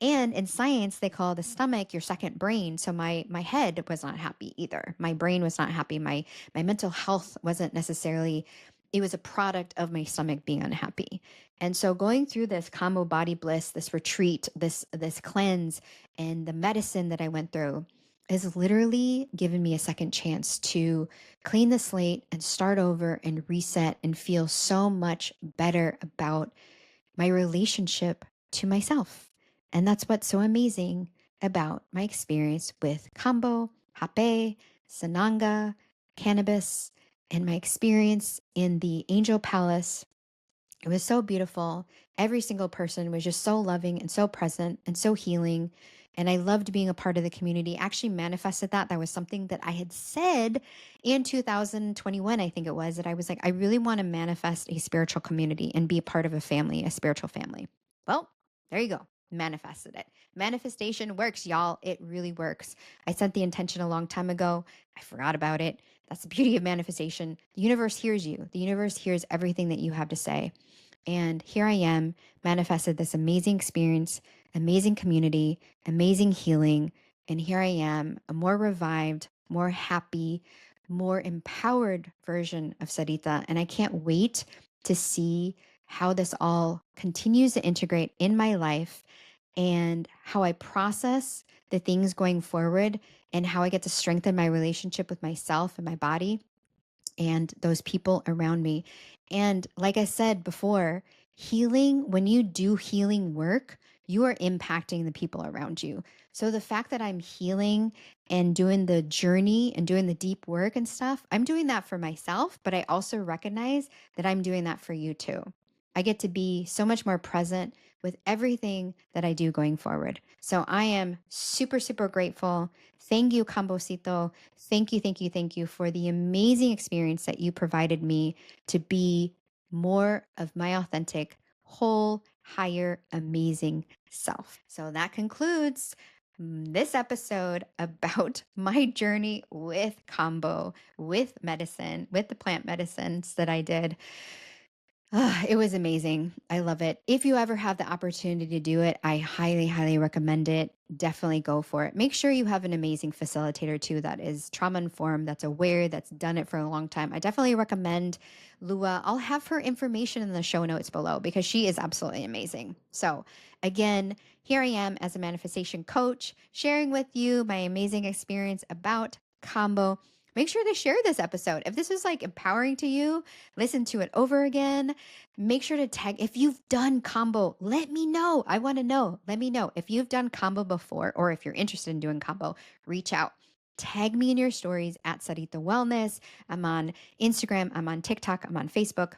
And in science, they call the stomach your second brain. So my head was not happy either. My brain was not happy. My mental health wasn't necessarily, it was a product of my stomach being unhappy. And so going through this Kombo Body Bliss, this retreat, this cleanse, and the medicine that I went through has literally given me a second chance to clean the slate and start over and reset and feel so much better about my relationship to myself. And that's what's so amazing about my experience with Kombo, Hapé, Sananga, Cannabis, and my experience in the Angel Palace. It was so beautiful. Every single person was just so loving and so present and so healing. And I loved being a part of the community. I actually manifested that. That was something that I had said in 2021, I think it was, that I was like, I really want to manifest a spiritual community and be a part of a family, a spiritual family. Well, there you go. Manifested it. Manifestation works, y'all. It really works. I set the intention a long time ago. I forgot about it. That's the beauty of manifestation. The universe hears you. The universe hears everything that you have to say. And here I am, manifested this amazing experience, amazing community, amazing healing. And here I am, a more revived, more happy, more empowered version of Sarita. And I can't wait to see how this all continues to integrate in my life and how I process the things going forward and how I get to strengthen my relationship with myself and my body and those people around me. And like I said before, healing, when you do healing work, you are impacting the people around you. So the fact that I'm healing and doing the journey and doing the deep work and stuff, I'm doing that for myself, but I also recognize that I'm doing that for you too. I get to be so much more present with everything that I do going forward. So I am super, super grateful. Thank you, Kambosito. Thank you, thank you, thank you for the amazing experience that you provided me to be more of my authentic, whole, higher, amazing self. So that concludes this episode about my journey with Kombo, with medicine, with the plant medicines that I did. It was amazing. I love it. If you ever have the opportunity to do it, I highly, highly recommend it. Definitely go for it. Make sure you have an amazing facilitator too that is trauma informed, that's aware, that's done it for a long time. I definitely recommend Lua. I'll have her information in the show notes below because she is absolutely amazing. So again, here I am as a manifestation coach, sharing with you my amazing experience about Kombo. Make sure to share this episode. If this was like empowering to you, listen to it over again. Make sure to tag, if you've done Kombo, let me know. I want to know. Let me know. If you've done Kombo before, or if you're interested in doing Kombo, reach out. Tag me in your stories at Sarita Wellness. I'm on Instagram. I'm on TikTok. I'm on Facebook.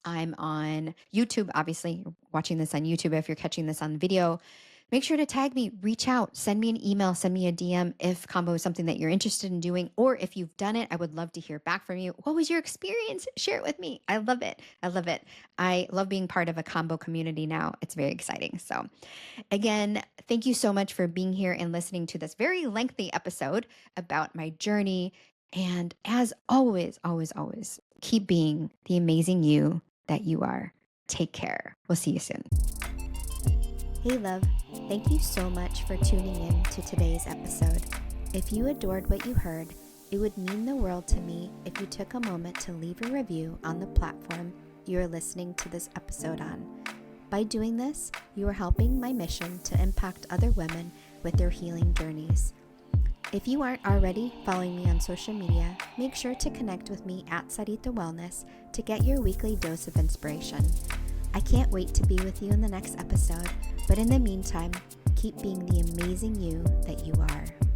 I'm on YouTube. Obviously, you're watching this on YouTube. If you're catching this on video, make sure to tag me, reach out, send me an email, send me a DM if Kombo is something that you're interested in doing, or if you've done it, I would love to hear back from you. What was your experience? Share it with me. I love it. I love it. I love being part of a Kombo community now. It's very exciting. So again, thank you so much for being here and listening to this very lengthy episode about my journey. And as always, always, always, keep being the amazing you that you are. Take care. We'll see you soon. Hey love, thank you so much for tuning in to today's episode. If you adored what you heard, it would mean the world to me if you took a moment to leave a review on the platform you are listening to this episode on. By doing this, you are helping my mission to impact other women with their healing journeys. If you aren't already following me on social media, make sure to connect with me at Sarita Wellness to get your weekly dose of inspiration. I can't wait to be with you in the next episode, but in the meantime, keep being the amazing you that you are.